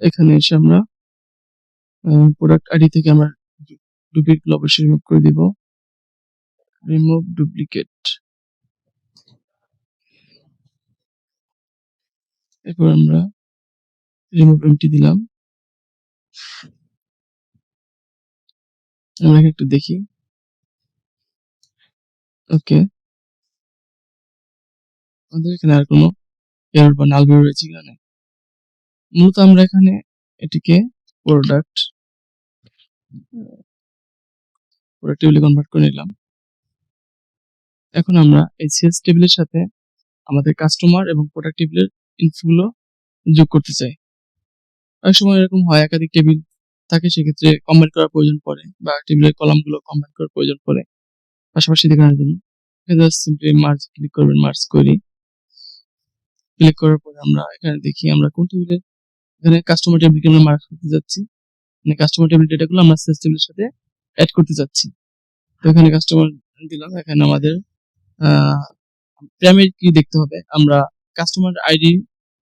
এখানে এসে আমরা প্রোডাক্ট আইডি থেকে আমরা ডুপ্লিকেট অবশ্যই রিমুভ করে দিব, রিমুভ ডুপ্লিকেট। এরপর আমরা রিমুভ এমটি দিলাম। আমরা একটু দেখি, ওকে, আমাদের এখানে আর কোনো এরর বা নাল বের রয়েছে কিনা। মূলত আমরা এখানে এটিকে প্রোডাক্ট টেবিলে কনভার্ট করে নিলাম। এখন আমরা এই সেলস টেবিলের সাথে আমাদের কাস্টমার এবং প্রোডাক্ট টেবিলের ইনফোগুলো যোগ করতে চাই। অনেক সময় এরকম হয়, একাধিক টেবিল থাকে, সেক্ষেত্রে কম্বাইন করার প্রয়োজন পড়ে বা টেবিলের কলামগুলো কম্বাইন করার প্রয়োজন পড়ে পাশাপাশি দেখানোর জন্য। জাস্ট সিম্পলি মার্জ ক্লিক করবেন, মার্জ করি। ক্লিক করার পরে আমরা এখানে দেখি আমরা কোন টেবিলে, এখানে কাস্টমার টেবিলকে আমরা মার্ক করতে যাচ্ছি, মানে কাস্টমার টেবিল ডেটাগুলো আমরা সেলস টেবিলের সাথে অ্যাড করতে যাচ্ছি। তো এখানে কাস্টমার দিলাম। এখানে আমাদের প্রাইমারি কি দেখতে হবে, আমরা কাস্টমার আইডি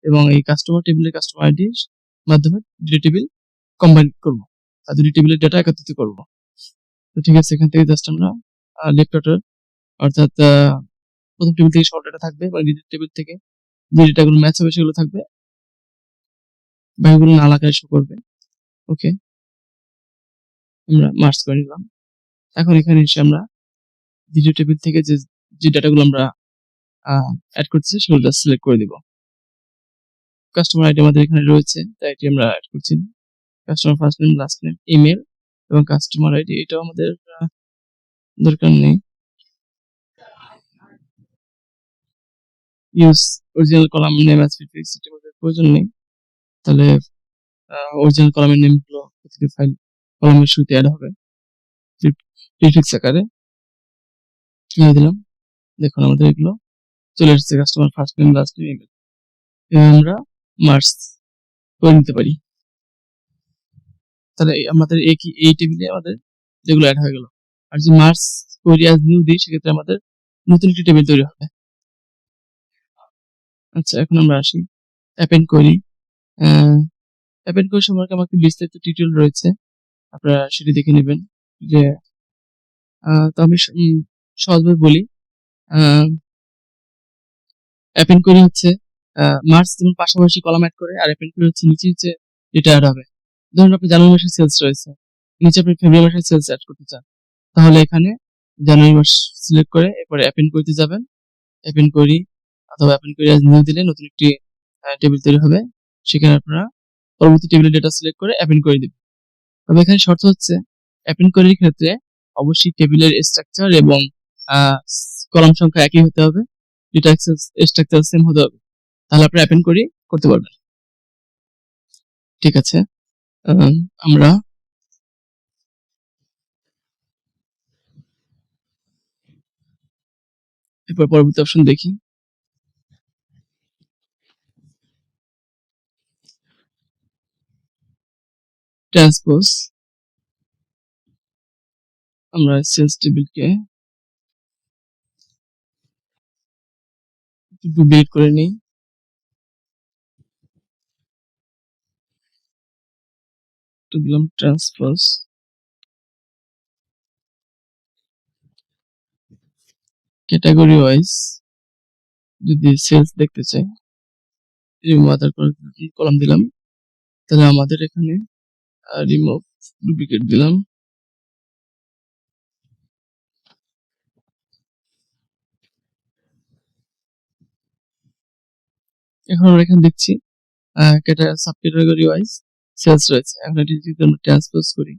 এবং এই কাস্টমার টেবিলের কাস্টমার আইডির মাধ্যমে দুটি টেবিল কম্বাইন করব আর দুটি টেবিলের ডেটা একত্রিত করব। তো ঠিক আছে, এখান থেকে জাস্ট আমরা লেফট অর্ডার, অর্থাৎ প্রথম টেবিল থেকে শর্ট ডেটা থাকবে এবং দ্বিতীয় টেবিল থেকে যে ডেটাগুলো ম্যাচ হবে সেগুলো থাকবে, বাকিগুলো নাল আকারে শো করবে। ওকে, আমরা মার্জ করে নিলাম। এখন এখানে এসে আমরা দ্বিতীয় টেবিল থেকে যে ডেটাগুলো আমরা অ্যাড করতেছি সেগুলো জাস্ট সিলেক্ট করে দিব। কাস্টমার আইডি আমাদের এখানে রয়েছে, তাই এটি আমরা অ্যাড করছি। Customer first name, last name, email এবং কাস্টমার আইডি, এটাও আমাদের দরকার নেই। Use original column name as prefix, এটার মধ্যে প্রয়োজন নেই। তাহলে অরিজিনাল কলামের নেমগুলো প্রতিটি ফাইল কলামের শুরুতে অ্যাড হবে প্রিফিক্স আকারে। দিলাম, দেখুন আমাদের এগুলো চলে এসেছে, customer first name, last name, email. আমরা মার্জ করে নিতে পারি। তাহলে আমাদের এই টেবিলে আমাদের যেগুলো অ্যাড হয়ে গেল। আর যদি মার্জ করি অ্যাজ নিউ দিই, সেক্ষেত্রে আমাদের নতুন একটি টেবিল তৈরি হবে। আচ্ছা, এখন আমরা আসি অ্যাপেন্ড করি। অ্যাপেন্ড করি সম্পর্কে আমাকে বিস্তারিত টিউটোরিয়াল রয়েছে, আপনারা সেটি দেখে নেবেন। যে তো আমি সহজভাবে বলি, অ্যাপেন্ড করি হচ্ছে মার্চ যেমন পাশাপাশি কলাম অ্যাড করে, আর অ্যাপেন্ড করি হচ্ছে নিচে নিচে যেটা অ্যাড হবে। ধরুন আপনি জানুয়ারি মাসের সেলস রয়েছে, নিচে আপনি ফেব্রুয়ারি মাসের সেলস অ্যাড করতে চান, তাহলে এখানে জানুয়ারি মাস সিলেক্ট করে এরপরে অ্যাপেন্ড করতে যাবেন। অ্যাপেন্ড করি অথবা অ্যাপেন্ড করি অ্যাজ নিউ দিলে নতুন একটি টেবিল তৈরি হবে, সেখানে আপনারা পরবর্তী টেবিলের ডেটা সিলেক্ট করে অ্যাপেন্ড করে দিবেন। তবে এখানে শর্ত হচ্ছে অ্যাপেন্ড করির ক্ষেত্রে অবশ্যই টেবিলের স্ট্রাকচার এবং কলাম সংখ্যা একই হতে হবে, ডেটা অ্যাক্সেস স্ট্রাকচার সেম হতে হবে, তাহলে আপনি অ্যাপেন্ড করি করতে পারবেন। ঠিক আছে, আমরা এরপর পরবর্তী অপশন দেখি। ট্রান্সপোজ, আমরা সেলস টেবিলকে ডুপ্লিকেট করে নিই। দিলাম ট্রান্সপোজ, ক্যাটাগরি ওয়াইজ যদি সেলস দেখতে চাই, রিমুভ আদার কলাম দিলাম, তাহলে আমাদের এখানে রিমুভ ডুপ্লিকেট দিলাম। এখন আমরা এখানে দেখছি সাব ক্যাটাগরি ওয়াইজ সেলস রয়েছে। এখন এটি যদি আমরা ট্রান্সপোজ করি,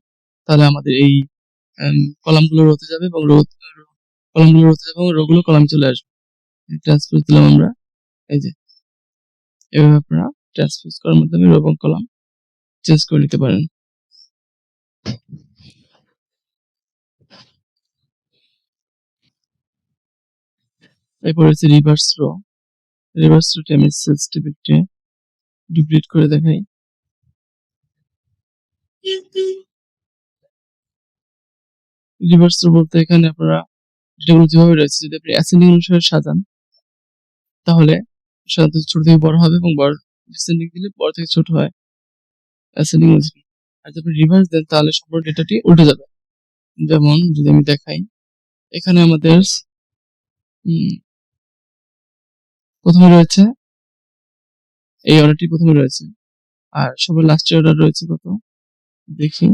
তাহলে আমাদের এই কলামগুলো রোতে যাবে এবং কলামগুলো রোতে এবং রোগুলো কলামে চলে আসবে। ট্রান্সপোজ দিলাম আমরা, এই যে এভাবে আপনারা ট্রান্সপোজ করার মাধ্যমে রো এবং কলাম চেঞ্জ করে নিতে পারেন। এরপর হচ্ছে রিভার্স রো। রিভার্স রোতে আমি সেলস টেবিলটি ডুপ্লিকেট করে দেখাই। রিভার্স রো বলতে এখানে আপনারা যেগুলো যেভাবে রয়েছে যদি আপনি অ্যাসেন্ডিং অনুসারে সাজান তাহলে সাধারণত ছোট থেকে বড় হবে এবং বড় ডিসেন্ডিং দিলে বড় থেকে ছোট হয় অ্যাসেন্ডিং অনুসারে। আর যদি আপনি রিভার্স দেন তাহলে সম্পূর্ণ ডেটাটি উল্টে যাবে। যেমন যদি আমি দেখাই, এখানে আমাদের প্রথমে রয়েছে এই অর্ডারটি প্রথমে রয়েছে, আর সবার লাস্টে অর্ডার রয়েছে কত দেখি।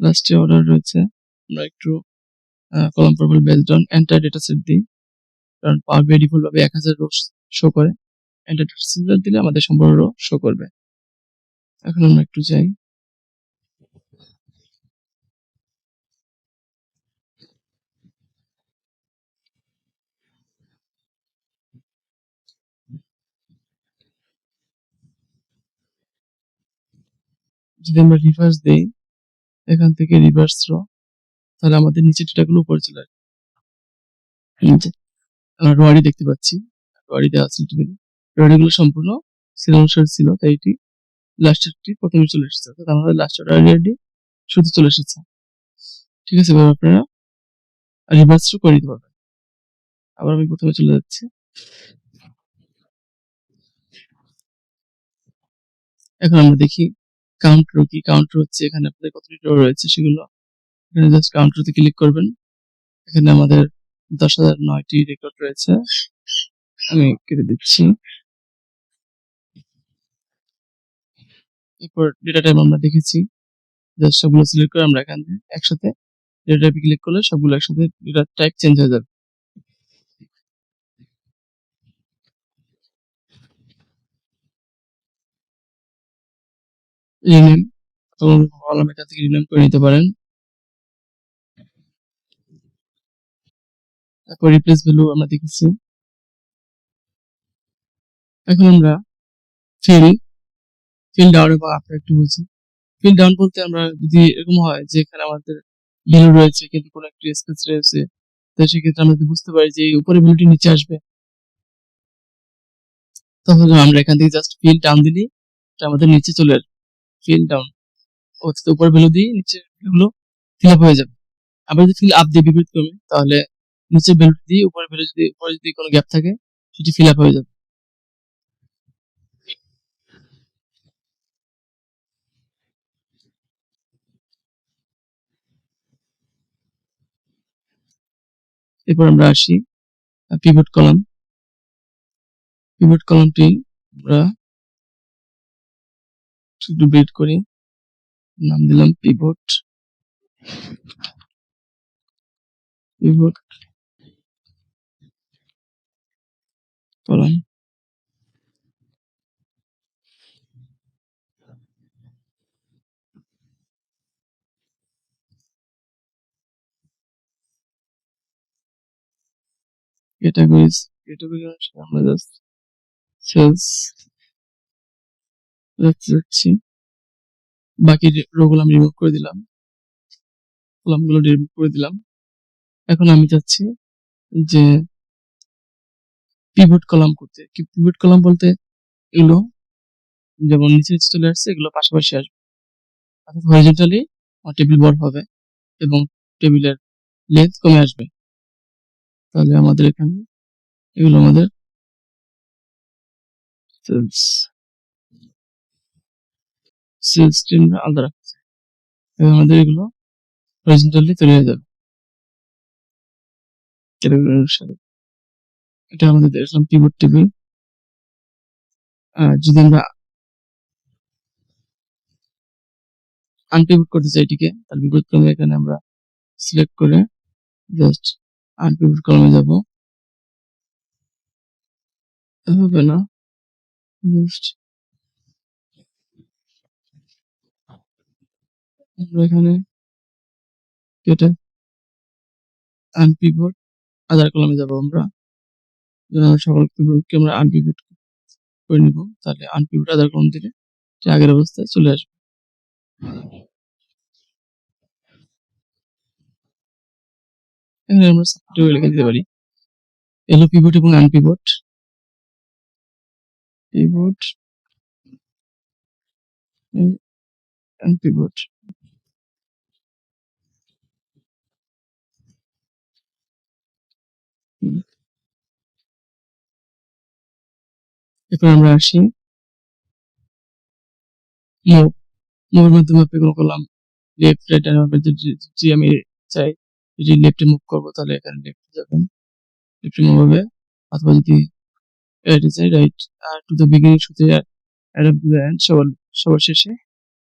লাস্টে অর্ডার রয়েছে, আমরা একটু কলাম পরপর based on enter data set দিই, কারণ পাওয়ার বিআই ডিফল্ট ভাবে 1000 রো শো করে। এন্টার ডেটা সেট দিলে আমাদের সম্পূর্ণ রো শো করবে। এখন আমরা একটু যাই, যদি আমরা রিভার্স দেই এখান থেকে রিভার্স রো, তাহলে আমাদের নিচে ডেটাগুলো উপরে চলে আসবে। নিচে আমরা রোয়ারি দেখতে পাচ্ছি, রোয়ারি দেওয়া আছে টেবিলে, রোয়ারিগুলো সম্পূর্ণ সিরিয়াল অনুসারে ছিল, তাই এটি লাস্টেরটি প্রথমে চলে এসেছে, অর্থাৎ আমাদের লাস্ট অর্ডার অলরেডি শুরুতে চলে এসেছে। ঠিক আছে, এবার আপনারা রিভার্স করে দিতে পারবেন। আবার আমি প্রথমে চলে যাচ্ছি, এখন আমরা দেখি কাউন্ট রো কি। কাউন্ট রো হচ্ছে এখানে আপনাদের কতটি রো রয়েছে সেগুলো, এখানে জাস্ট কাউন্ট রোতে ক্লিক করবেন। এখানে আমাদের 10,009টি রেকর্ড রয়েছে, আমি কেটে দিচ্ছি। এরপর ডেটা টাইপ আমরা দেখেছি, জাস্ট সবগুলো সিলেক্ট করে আমরা এখানে একসাথে ডেটা টাইপে ক্লিক করলে সবগুলো একসাথে ডেটা টাইপ চেঞ্জ হয়ে যাবে। রিনেম, কলাম এখান থেকে রিনেম করে নিতে পারেন। তারপর রিপ্লেস ভ্যালু আমরা দেখেছি। এখন আমরা ফিল ডাউন এবং আপ একটু বুঝি। ফিল ডাউন বলতে আমরা যদি এরকম হয় যে এখানে আমাদের ভ্যালু রয়েছে কিন্তু কোনো একটি স্পেস রয়েছে, তো সেক্ষেত্রে আমরা যদি বুঝতে পারি যে এই উপরে ভ্যালুটি নিচে আসবে, তখন আমরা এখান থেকে জাস্ট ফিল ডাউন দিলেই এটা আমাদের নিচে চলে আসবে। ফিল ডাউন অর্থাৎ উপরে ভ্যালু দিয়ে নিচে ভ্যালুগুলো ফিল আপ হয়ে যাবে। আবার যদি ফিল আপ দিয়ে বিপরীত করবে তাহলে নিচের ভ্যালু দিয়ে উপরের ভ্যালু যদি উপরে যদি কোনো গ্যাপ থাকে সেটি ফিল আপ হয়ে যাবে। এরপর আমরা আসি পিভট কলাম। পিভট কলামটি আমরা একটু বিল্ড করি, নাম দিলাম পিভট কলাম। ক্যাটাগরিজ, ক্যাটাগরি অনুসারে আমরা জাস্ট সেলস যাচ্ছি, বাকি রোগুলো আমি রিমুভ করে দিলাম, কলামগুলো রিমুভ করে দিলাম। এখন আমি চাচ্ছি যে পিভট কলাম করতে। কি পিভট কলাম বলতে এগুলো যেমন নিচে নিচে চলে আসছে এগুলো পাশাপাশি আসবে, অর্থাৎ হরিজন্টালি আমার টেবিল বড় হবে এবং টেবিলের লেন্থ কমে আসবে। তাহলে আমাদের এখানে এগুলো আমাদের সেলস সেলস ট্রেন আলাদা রাখছে এবং আমাদের এগুলো হরিজন্টালি তৈরি হয়ে যাবে ক্যাটাগরি অনুসারে। এটা আমাদের দেখলাম পিভট টেবিল। যদি আমরা আনপিভট করতে চাই এটিকে, তাহলে বিপরীত ক্রমে এখানে আমরা সিলেক্ট করে জাস্ট আনপিভট কলামে যাব, হবে না, জাস্ট আমরা এখানে কেটে আনপিভট আদার কলামে যাব আমরা। সকল পিভটকে আমরা আনপিভট করে নিব, তাহলে আনপিভট আদার কলাম দিলে সে আগের অবস্থায় চলে আসবে। এখানে আমরা সাবস্টিটিউট লিখে দিতে পারি এলো পিভট এবং আনপিভট, পিভট আনপিভট। এরপর আমরা আসি মুভ। মুভের মাধ্যমে আপনি কোনো কলাম লেফট রাইট যদি আমি চাই যদি লেফটে মুভ করবো তাহলে এখানে লেফটে যাবেন, লেফটে মুভ হবে। অথবা যদি রাইটে চাই রাইট টু দ্য বিগিনিং শুতে add up to the end সবার শেষে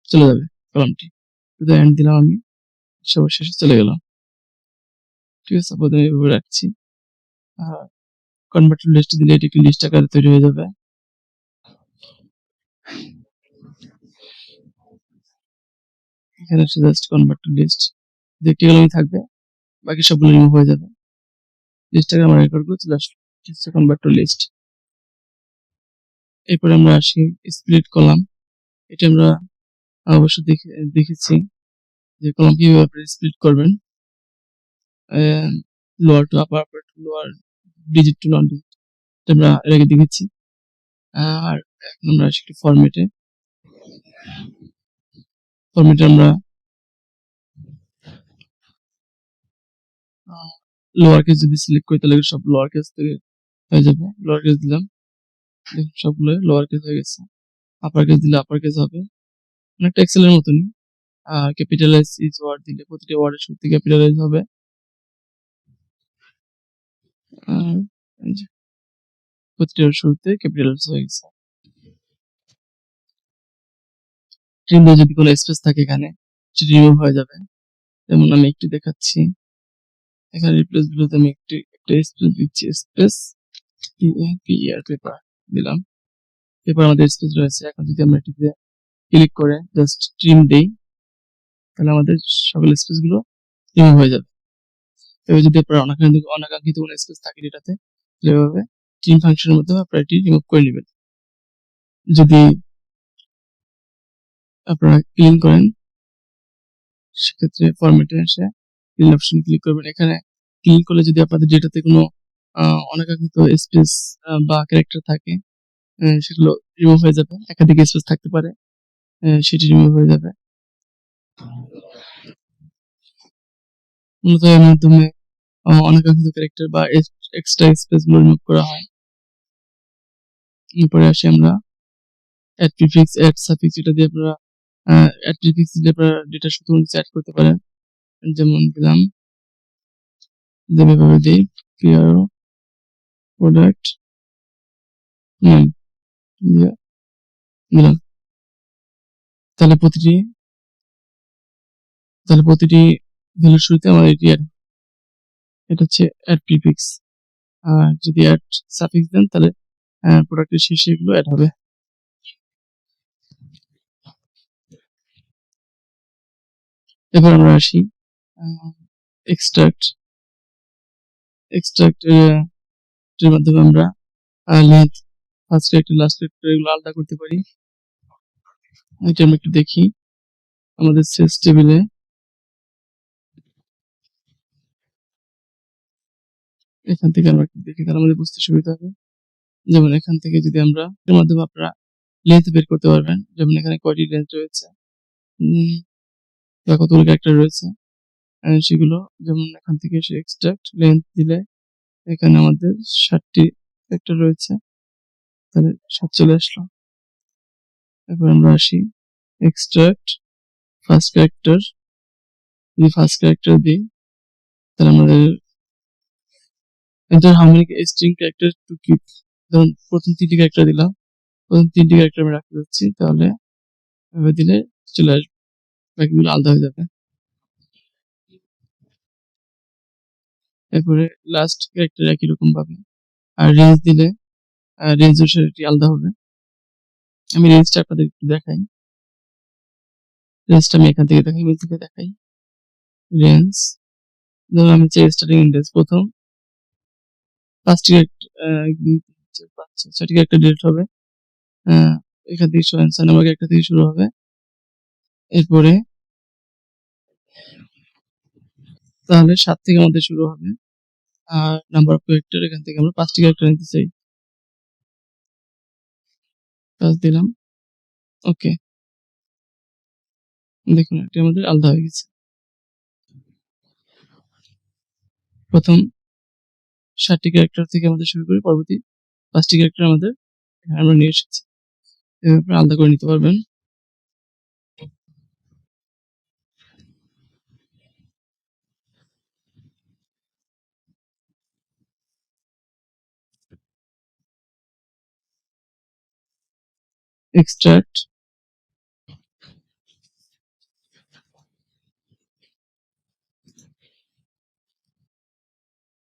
চলে যাবে কলামটি। টু দ্য এন্ড দিলাম আমি, সবার শেষে চলে গেলাম। ঠিক আছে, আপাতত আমি এভাবে রাখছি। কনভার্ট টু লিস্ট দিলে এটি একটি লিস্ট আকারে তৈরি হয়ে যাবে। এখানে জাস্ট কনভার্ট টু লিস্ট, একটি কলামই থাকবে, বাকি সবগুলো রিমুভ হয়ে যাবে। লিস্টটাকে আমরা রেকর্ড করে চলে আসলো, কনভার্ট টু লিস্ট। এরপরে আমরা আসি স্প্লিট কলাম। এটা আমরা অবশ্য দেখেছি যে কলাম কিভাবে আপনি স্প্লিট করবেন, লোয়ার টু আপার, আপার টু লোয়ার, ডিজিট টু নন ডিজিট, আমরা এর আগে দেখেছি। আর এখন আমরা আসি ফরম্যাটে। ফরম্যাটে আমরা লোয়ার কেস যদি সিলেক্ট করি তাহলে সব লোয়ার কেস থেকে হয়ে যাবে। লোয়ার কেস দিলাম, সবগুলো লোয়ার কেস হয়ে গেছে। আপার কেস দিলে আপার কেস হবে, অনেকটা এক্সেলের মতনই। আর ক্যাপিটালাইজ ইজ ওয়ার্ড দিলে প্রতিটি ওয়ার্ডের শুরুতে ক্যাপিটালাইজ হবে। আর প্রতিটার শুরুতে ক্যাপিটালাইজ হয়ে গেছে। ট্রিমে যদি কোনো স্পেস থাকে এখানে সেটি রিমুভ হয়ে যাবে। যেমন আমি একটু দেখাচ্ছি, এখানে রিপ্লেস গুলোতে আমি একটা স্পেস দিচ্ছি, স্পেস পেপার দিলাম। পেপার আমাদের স্পেস রয়েছে। এখন যদি আমরা এটিতে ক্লিক করে জাস্ট ট্রিম দেই তাহলে আমাদের সকল স্পেস গুলো রিমুভ হয়ে যাবে। এবার যদি আপনার অনাকাঙ্ক্ষিত কোনো স্পেস থাকে এটাতে, এভাবে ট্রিম ফাংশনের মধ্যে আপনারা এটি রিমুভ করে নেবেন। যদি আপনারা ক্লিন করেন সেক্ষেত্রে ফরম্যাটে এসে ক্লিন অপশনে ক্লিক করবেন। এখানে ক্লিক করলে যদি আপনাদের ডেটাতে কোনো অনাকাঙ্ক্ষিত স্পেস বা ক্যারেক্টার থাকে সেগুলো রিমুভ হয়ে যাবে। একাধিক স্পেস থাকতে পারে, সেটি রিমুভ হয়ে যাবে। মূলত এর মাধ্যমে অনাকাঙ্ক্ষিত ক্যারেক্টার বা এক্সট্রা স্পেস গুলো রিমুভ করা হয়। এরপরে আসি আমরা অ্যাড প্রিফিক্স, অ্যাড সাফিক্স, এটা দিয়ে আপনারা অ্যাড প্রিফিক্স দিয়ে আপনারা ডেটা শুধু অ্যাড করতে পারেন। যেমন দিলাম, যেভাবে দিই পিআরও প্রোডাক্ট নেম দিলাম, তাহলে প্রতিটি ভ্যালুর শুরুতে আমার এটি এটা হচ্ছে অ্যাড প্রিফিক্স। আর যদি অ্যাড সাফিক্স দেন তাহলে প্রোডাক্টের শেষে এগুলো অ্যাড হবে। এবার আমরা আসি এক্সট্রাক্ট এর মাধ্যমে আমরা length, first character, last character এগুলো আলাদা করতে পারি। এটা আমরা একটু দেখি আমাদের সেলস টেবিলে। এখান থেকে আমরা একটু দেখি তাহলে আমাদের বুঝতে সুবিধা হবে। যেমন এখান থেকে যদি আমরা এর মাধ্যমে আপনারা লেন্থ বের করতে পারবেন, যেমন এখানে কয়টি লেন্থ রয়েছে বা কতগুলো ক্যারেক্টার রয়েছে সেগুলো। যেমন এখান থেকে এসে এক্সট্রাক্ট লেন্থ দিলে এখানে আমাদের 60টি ক্যারেক্টার রয়েছে, তাহলে 7 চলে আসলো। এরপর আমরা আসি এক্সট্রাক্ট ফার্স্ট ক্যারেক্টার, যদি ফার্স্ট ক্যারেক্টার দিই তাহলে আমাদের enter how many string characters to keep, ধরুন প্রথম 3টি ক্যারেক্টার দিলাম, প্রথম 3টি ক্যারেক্টার আমি রাখতে যাচ্ছি, তাহলে এভাবে দিলে চলে আসবে, বাকিগুলো আলাদা হয়ে যাবে। এরপরে লাস্ট ক্যারেক্টার একই রকম ভাবে, আর রেঞ্জ দিলে রেঞ্জ অনুসারে এটি আলাদা হবে। আমি রেঞ্জটা আপনাদের একটু দেখাই। রেঞ্জটা আমি এখান থেকে দেখাই, ইমেল থেকে দেখাই। রেঞ্জ ধরুন আমি চাই স্টার্টিং ইন্ডেক্স প্রথম 5টি ক্যারেক্টার, 1 2 3 4 5 6টি ক্যারেক্টার ডিলিট হবে। এখান থেকে ছয় নাম্বার ক্যারেক্টার থেকে শুরু হবে। এরপরে তাহলে 7 থেকে আমাদের শুরু হবে। আর নাম্বার অফ ক্যারেক্টার এখান থেকে আমরা 5টি ক্যারেক্টার নিতে চাই। 5 দিলাম। ওকে, দেখুন এটা আমাদের আলাদা হয়ে গেছে। প্রথম 7টি ক্যারেক্টার থেকে আমাদের শুরু করে পরবর্তী 5টি ক্যারেক্টার আমাদের এখানে আমরা নিয়ে এসেছি। এভাবে আপনারা আলাদা করে নিতে পারবেন। এক্সট্রাক্ট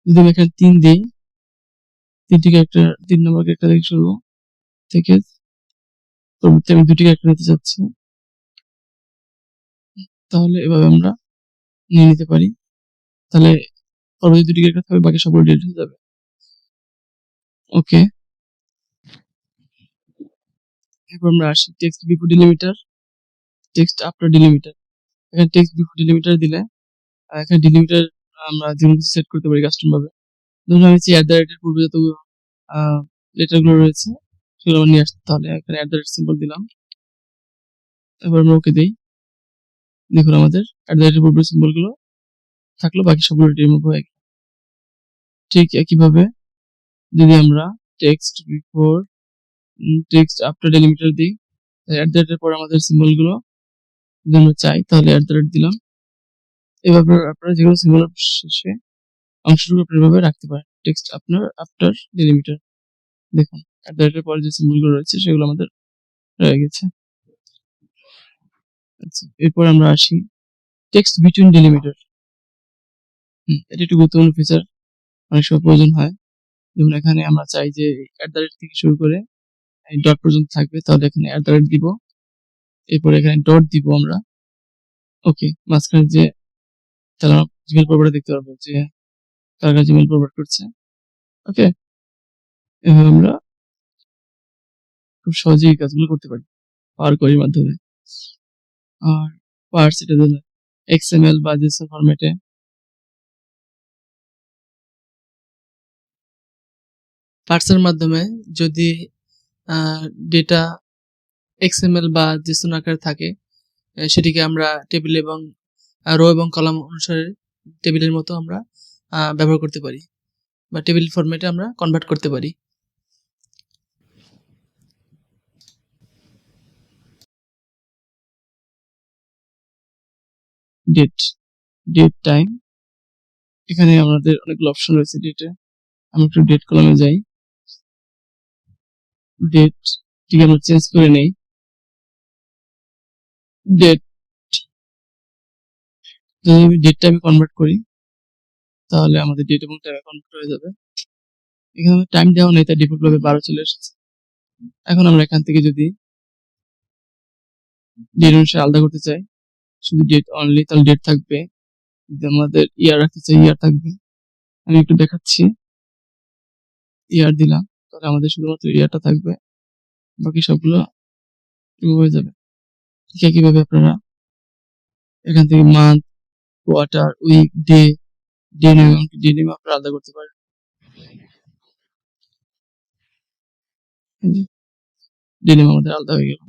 যদি আমি এখানে 3 দিই, 3টি ক্যারেক্টার 3 নম্বর ক্যারেক্টার থেকে শুরু থেকে পরবর্তী আমি 2টি ক্যারেক্টার নিতে চাচ্ছি, তাহলে এভাবে আমরা নিয়ে নিতে পারি। তাহলে পরবর্তী 2টি ক্যারেক্টার থাকবে, বাকি সবগুলো ডিলিট হয়ে যাবে। ওকে, এরপর আমরা আসি টেক্সট বিফোর ডিলিমিটার, টেক্সট আফটার ডিলিমিটার। এখানে টেক্সট বিফোর ডিলিমিটার দিলে এখানে ডিলিমিটার আমরা যেকোনো কিছু সেট করতে পারি কাস্টম ভাবে। ধরুন আমি চাই @এর পূর্বে যতগুলো লেটার গুলো রয়েছে সেগুলো আমরা নিয়ে আসতে, তাহলে এখানে সিম্বল দিলাম। এবার আমরা ওকে দিই। দেখুন আমাদের এর পূর্বে সিম্বল গুলো থাকলো, বাকি সবগুলো রিমুভ হয়ে গেল। ঠিক একইভাবে যদি আমরা টেক্সট বিফোর টেক্সট আফটার ডিলিমিটার দিই, এর পর আমাদের সিম্বল গুলো যদি আমরা চাই তাহলে দিলাম। এভাবে আপনারা যেগুলো সিম্বল শেষে অংশটুকু আপনারা এভাবে রাখতে পারেন। টেক্সট আপনার আফটার ডিলিমিটার, দেখুন এর পরে যে সিম্বল গুলো রয়েছে সেগুলো আমাদের রয়ে গেছে। আচ্ছা, এরপর আমরা আসি টেক্সট বিটুইন ডিলিমিটার। এটা একটু গুরুত্বপূর্ণ ফিচার, অনেক সময় প্রয়োজন হয়। যেমন এখানে আমরা চাই যে থেকে শুরু করে ডট পর্যন্ত থাকবে, তাহলে এখানে দিব, এরপর এখানে ডট দিব আমরা। ওকে, মাঝখানে যে তাহলে আমরা জিমেল ফরওয়ার্ডে দেখতে পারবো যে কার কাছে জিমেল ফরওয়ার্ড করছে। ওকে, এভাবে আমরা খুব সহজেই এই কাজগুলো করতে পারি পাওয়ার কোয়েরির মাধ্যমে। আর পার্স এটা দিলে XML বা JSON ফরম্যাটে পার্সের মাধ্যমে যদি ডেটা XML বা JSON আকারে থাকে, সেটিকে আমরা টেবিল এবং রো এবং কলাম অনুসারে টেবিলের মতো আমরা ব্যবহার করতে পারি বা টেবিল ফরম্যাটে আমরা কনভার্ট করতে পারি। ডেট টাইম, এখানে আমাদের অনেকগুলো অপশন রয়েছে ডেটে। আমি একটু ডেট কলামে যাই, ডেট টিকে আমরা চেঞ্জ করে নেই। ডেট যদি আমি ডেট টাইমে কনভার্ট করি তাহলে আমাদের ডেট এবং টাইমে কনভার্ট হয়ে যাবে। এখানে টাইম দেওয়া নেই, তাই ডিফল্ট ভাবে 12 চলে এসেছে। এখন আমরা এখান থেকে যদি ডেট অনুসারে আলাদা করতে চাই, শুধু ডেট অনলি, তাহলে ডেট থাকবে। যদি আমাদের ইয়ার রাখতে চাই ইয়ার থাকবে। আমি একটু দেখাচ্ছি, ইয়ার দিলাম, তাহলে আমাদের শুধুমাত্র ইয়ারটা থাকবে, বাকি সবগুলো রিমুভ হয়ে যাবে। ঠিক একইভাবে আপনারা এখান থেকে month, quarter, week, day name আপনারা আলাদা করতে পারেন। ডে নেম আমাদের আলাদা হয়ে গেল।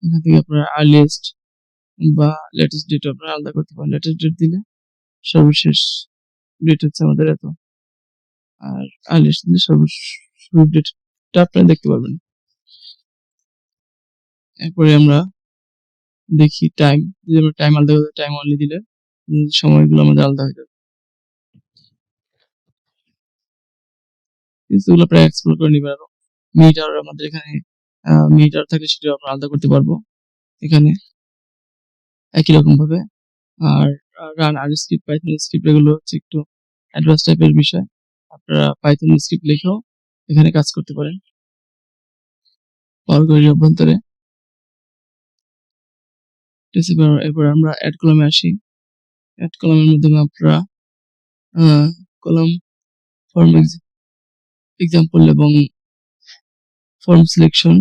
এখান থেকে আপনারা আর্লিয়েস্ট বা লেটেস্ট ডেট আপনারা আলাদা করতে পারেন। লেটেস্ট ডেট দিলে সর্বশেষ ডেট হচ্ছে আমাদের এত, আর আর্লিয়েস্ট দিলে শুরুর ডেটটা আপনারা দেখতে পারবেন। এরপরে আমরা দেখি টাইম, যদি আমরা টাইম আলাদা করে টাইম অনলি দিলে সময়গুলো আমাদের আলাদা হয়ে যাবে। এগুলো আপনারা এক্সপ্লোর করে নিবেন। আরো মিনিট আওয়ার আমাদের এখানে মিনিট আওয়ার থাকলে সেটা আমরা আলাদা করতে পারবো এখানে একই রকম ভাবে। আর রান আর স্ক্রিপ্ট, পাইথন স্ক্রিপ্ট এগুলো হচ্ছে একটু অ্যাডভান্স টাইপের বিষয়, আপনারা পাইথন স্ক্রিপ্ট লিখেও এখানে কাজ করতে পারেন পাওয়ার কোয়েরির অভ্যন্তরে। এরপর আমরা অ্যাড কলামে আসি। অ্যাড কলামের মাধ্যমে আপনারা কলাম ফর্ম এক্সাম্পল এবং ফর্ম সিলেকশন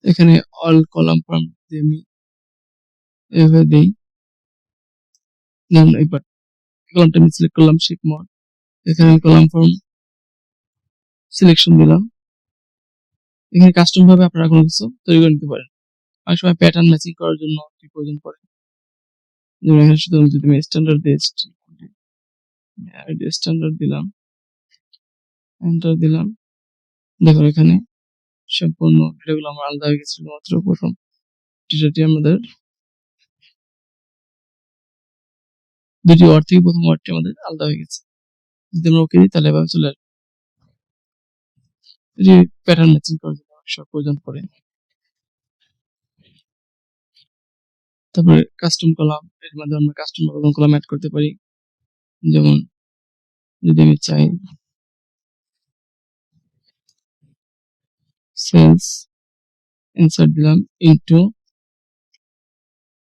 এখানে অল কলাম ফর্ম দিয়ে আমি এভাবে দেই। যেমন এইবার কলামটা আমি সিলেক্ট করলাম শিপ মোড, এখানে কলাম ফর্ম সিলেকশন দিলাম। এখানে কাস্টম ভাবে আপনারা কোনো কিছু তৈরি করে নিতে পারেন। অনেক সময় প্যাটার্ন ম্যাচিং করার জন্য কি প্রয়োজন পড়ে, যেমন এখানে শুধু যদি আমি স্ট্যান্ডার্ড দিয়ে স্ট্যান্ডার্ড দিলাম, এন্টার দিলাম, দেখুন এখানে সম্পূর্ণ ডেটাগুলো আমার আলাদা হয়ে গেছে। শুধুমাত্র প্রথম ডেটাটি আমাদের দুটি ওয়ার্ড থেকে প্রথম ওয়ার্ডটি আমাদের আলাদা হয়ে গেছে। যদি আমরা ওকে দিই তাহলে এভাবে চলে আসবে। এটি প্যাটার্ন ম্যাচিং করার জন্য অনেক সময় প্রয়োজন পড়ে। তারপরে কাস্টম কলাম, এর মাধ্যমে আমরা কাস্টম কলাম অ্যাড করতে পারি। যেমন যদি আমি চাই সেলস ইনসার্ট দিলাম ইনটু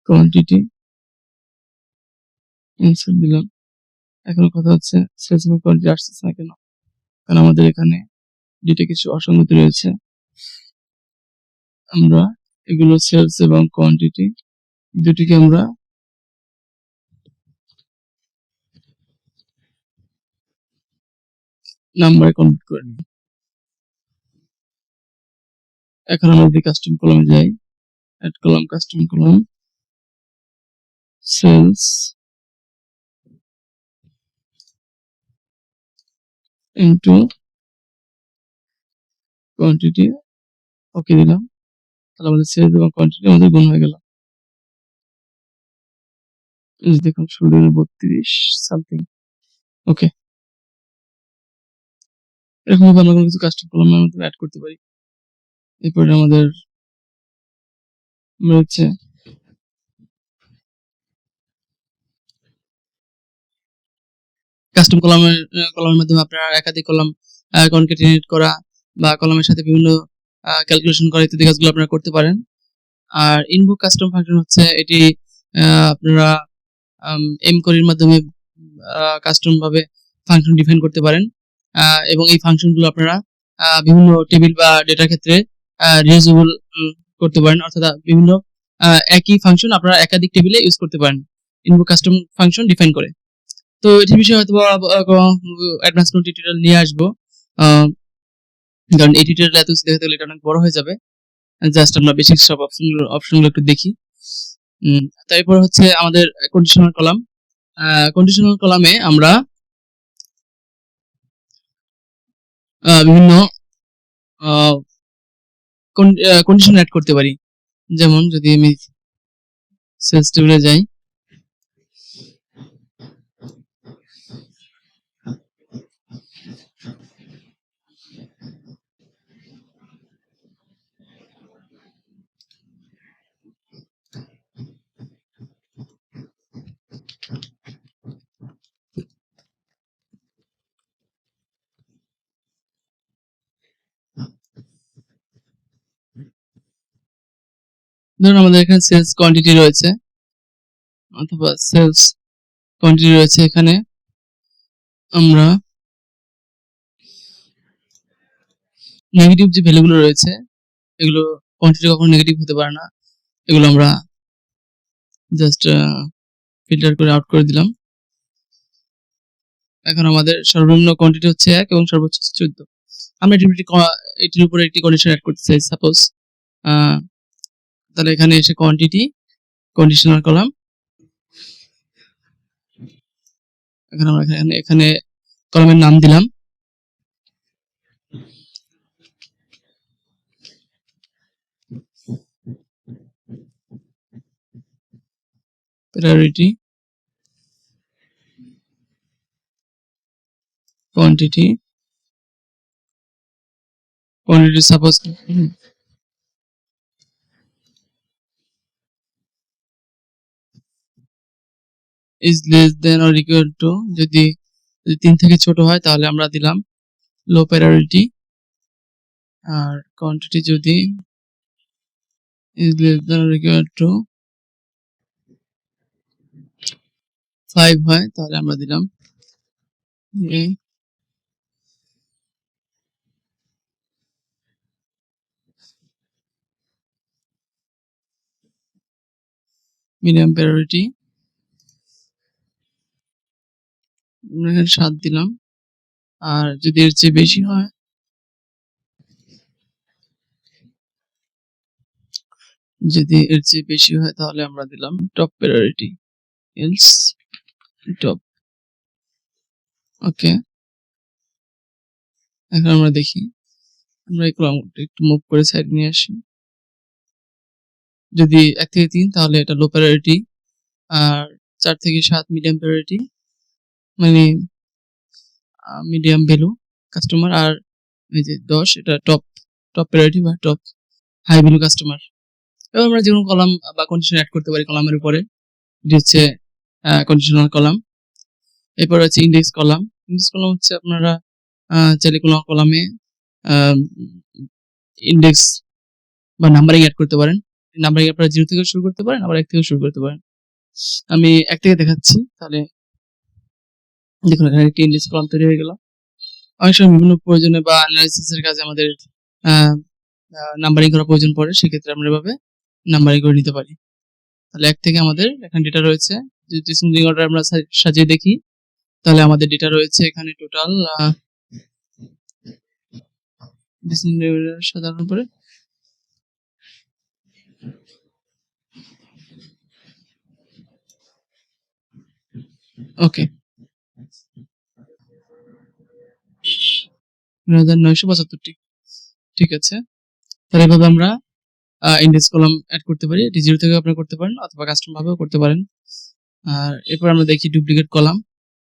কোয়ান্টিটি ইনসার্ট দিলাম। এখন কথা হচ্ছে সেলস এবং কোয়ান্টিটি আসছে না কেন, কারণ আমাদের এখানে দুটো কিছু অসঙ্গতি রয়েছে। আমরা এগুলো সেলস এবং কোয়ান্টিটি দুটিকে আমরা নাম্বারে কনভার্ট করে নিই। এখন আমরা যদি কাস্টম কলামে যাই, add column custom column sales into quantity, okay দিলাম, তাহলে আমাদের সেলস এবং কোয়ান্টিটি আমাদের গুণ হয়ে গেল। দেখুন 1632 সামথিং। ওকে, এরকম ভাবে আমরা কোনো কিছু কাস্টম কলামের মধ্যে অ্যাড করতে পারি। এরপরে আমাদের রয়েছে কাস্টম কলামের মাধ্যমে আপনারা একাধিক কলাম কনক্যাটিনেট করা বা কলামের সাথে বিভিন্ন ক্যালকুলেশন করা ইত্যাদি কাজগুলো আপনারা করতে পারেন। আর ইনভোক কাস্টম ফাংশন হচ্ছে এটি আপনারা এম কোরির মাধ্যমে কাস্টম ভাবে ফাংশন ডিফাইন করতে পারেন এবং এই ফাংশনগুলো আপনারা বিভিন্ন টেবিল বা ডেটার ক্ষেত্রে রিউজেবল করতে পারেন, অর্থাৎ বিভিন্ন একই ফাংশন আপনারা একাধিক টেবিলে ইউজ করতে পারেন ইনভোক কাস্টম ফাংশন ডিফাইন করে। তো এটির বিষয়ে হয়তো অ্যাডভান্স কোনো টিউটোরিয়াল নিয়ে আসবো, কারণ এই টিউটোরিয়াল এত কিছু দেখাতে গেলে এটা অনেক বড় হয়ে যাবে। জাস্ট আমরা বেসিক সব অপশনগুলো একটু দেখি। তারপর হচ্ছে আমাদের কন্ডিশনাল কলাম। কন্ডিশনাল কলামে আমরা বিভিন্ন কন্ডিশন অ্যাড করতে পারি। যেমন যদি আমি সেলস টেবিলে যাই, ধরুন আমাদের এখানে সেলস কোয়ান্টিটি রয়েছে অথবা সেলস কোয়ান্টিটি রয়েছে, এখানে আমরা নেগেটিভ যে ভ্যালুগুলো রয়েছে এগুলো কোয়ান্টিটি কখনো নেগেটিভ হতে পারে না, এগুলো আমরা জাস্ট ফিল্টার করে আউট করে দিলাম। এখন আমাদের সর্বনিম্ন কোয়ান্টিটি হচ্ছে 1 এবং সর্বোচ্চ 14। আমরা এটির উপরে একটি কন্ডিশন অ্যাড করতে চাই। সাপোজ তাহলে এখানে এসে কোয়ান্টিটি কন্ডিশনাল কলাম, এখন আমরা এখানে কলামের নাম দিলাম priority quantity suppose is less than or equal to, যদি 3 থেকে ছোট হয় তাহলে আমরা দিলাম লো প্রায়োরিটি, আর কোয়ান্টিটি যদি is less than or equal to 5 হয় তাহলে আমরা দিলাম মিডিয়াম প্রায়োরিটি, আমরা এখানে 7 দিলাম। আর যদি এর চেয়ে বেশি হয়, তাহলে আমরা দিলাম টপ প্রায়োরিটি, এলস টপ। ওকে, এখন আমরা দেখি, আমরা এই কলামটা একটু মুভ করে সাইড নিয়ে আসি। যদি 1 থেকে 3 তাহলে এটা লো প্রায়োরিটি, আর 4 থেকে 7 মিডিয়াম প্রায়োরিটি, মানে মিডিয়াম ভ্যালু কাস্টমার, আর এই যে 10 এটা টপ প্রায়োরিটি বা টপ হাই ভ্যালু কাস্টমার। এবার আমরা যে কোনো কলাম বা কন্ডিশন অ্যাড করতে পারি কলামের উপরে, এটি হচ্ছে কন্ডিশনাল কলাম। এরপর হচ্ছে ইন্ডেক্স কলাম। ইন্ডেক্স কলাম হচ্ছে আপনারা চাইলে কোনো কলামে ইন্ডেক্স বা নাম্বারিং অ্যাড করতে পারেন। নাম্বারিং আপনারা 0 থেকে শুরু করতে পারেন, আবার 1 থেকে শুরু করতে পারেন। আমি 1 থেকে দেখাচ্ছি, তাহলে দেখুন এখানে একটি ইন্ডেক্স কলাম তৈরি হয়ে গেল। অনেক সময় বিভিন্ন প্রয়োজনে বা অ্যানালাইসিসের কাজে আমাদের নাম্বারিং করা প্রয়োজন পড়ে, সেক্ষেত্রে আমরা এভাবে নাম্বারিং করে নিতে পারি। তাহলে 1 থেকে আমাদের এখানে ডেটা রয়েছে, যদি ডিসেন্ডিং অর্ডার আমরা সাজিয়ে দেখি, তাহলে আমাদের ডেটা রয়েছে এখানে টোটাল ডিসেন্ডিং অর্ডার সাজানোর পরে ওকে 975টি। ঠিক আছে, তাহলে এভাবে আমরা ইন্ডেক্স কলাম অ্যাড করতে পারি। এটি 0 থেকে আপনারা করতে পারেন অথবা কাস্টম ভাবেও করতে পারেন। আর এরপর আমরা দেখি ডুপ্লিকেট কলাম।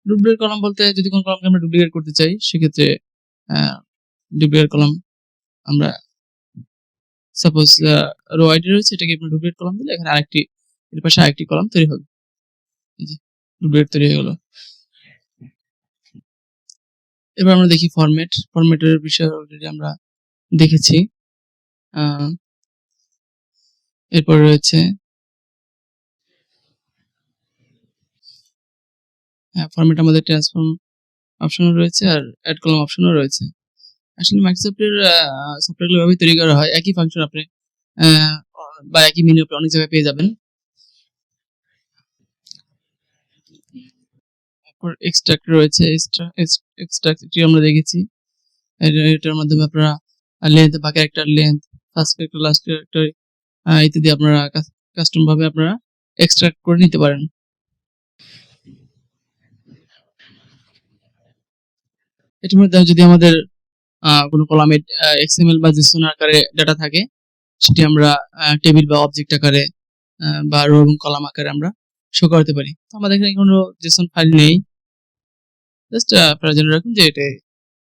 ডুপ্লিকেট কলাম বলতে যদি কোনো কলামকে আমরা ডুপ্লিকেট করতে চাই, সেক্ষেত্রে ডুপ্লিকেট কলাম আমরা সাপোজ রো আইডি রয়েছে, এটাকে আপনি ডুপ্লিকেট কলাম দিলে এখানে আরেকটি, এর পাশে আরেকটি কলাম তৈরি হবে। এই যে ডুপ্লিকেট তৈরি হয়ে গেল। এবার আমরা দেখি ফরম্যাটের বিষয়ে অলরেডি আমরা দেখেছি। এরপর রয়েছে ফরম্যাট, আমাদের ট্রান্সফর্ম অপশনও রয়েছে আর অ্যাড কলাম অপশনও রয়েছে। আসলে মাইক্রোসফটের সফটওয়্যারগুলো এভাবেই তৈরি করা হয়, একই ফাংশন আপনি বা একই মেনু আপনি অনেক জায়গায় পেয়ে যাবেন। তারপর এক্সট্রাক্ট রয়েছে, এক্সট্রাক্টটি আমরা দেখেছি। এটার মাধ্যমে আপনারা লেন্থ বা character length, first character, last character ইত্যাদি আপনারা কাস্টম ভাবে আপনারা এক্সট্রাক্ট করে নিতে পারেন। এটির মধ্যে যদি আমাদের কোনো কলামে এক্সএমএল বা জেসন আকারে ডাটা থাকে, সেটি আমরা টেবিল বা অবজেক্ট আকারে বা রো এবং কলাম আকারে আমরা শো করতে পারি। তো আমাদের এখানে কোনো জেসন ফাইল নেই, জাস্ট আপনারা জেনে রাখুন যে এটা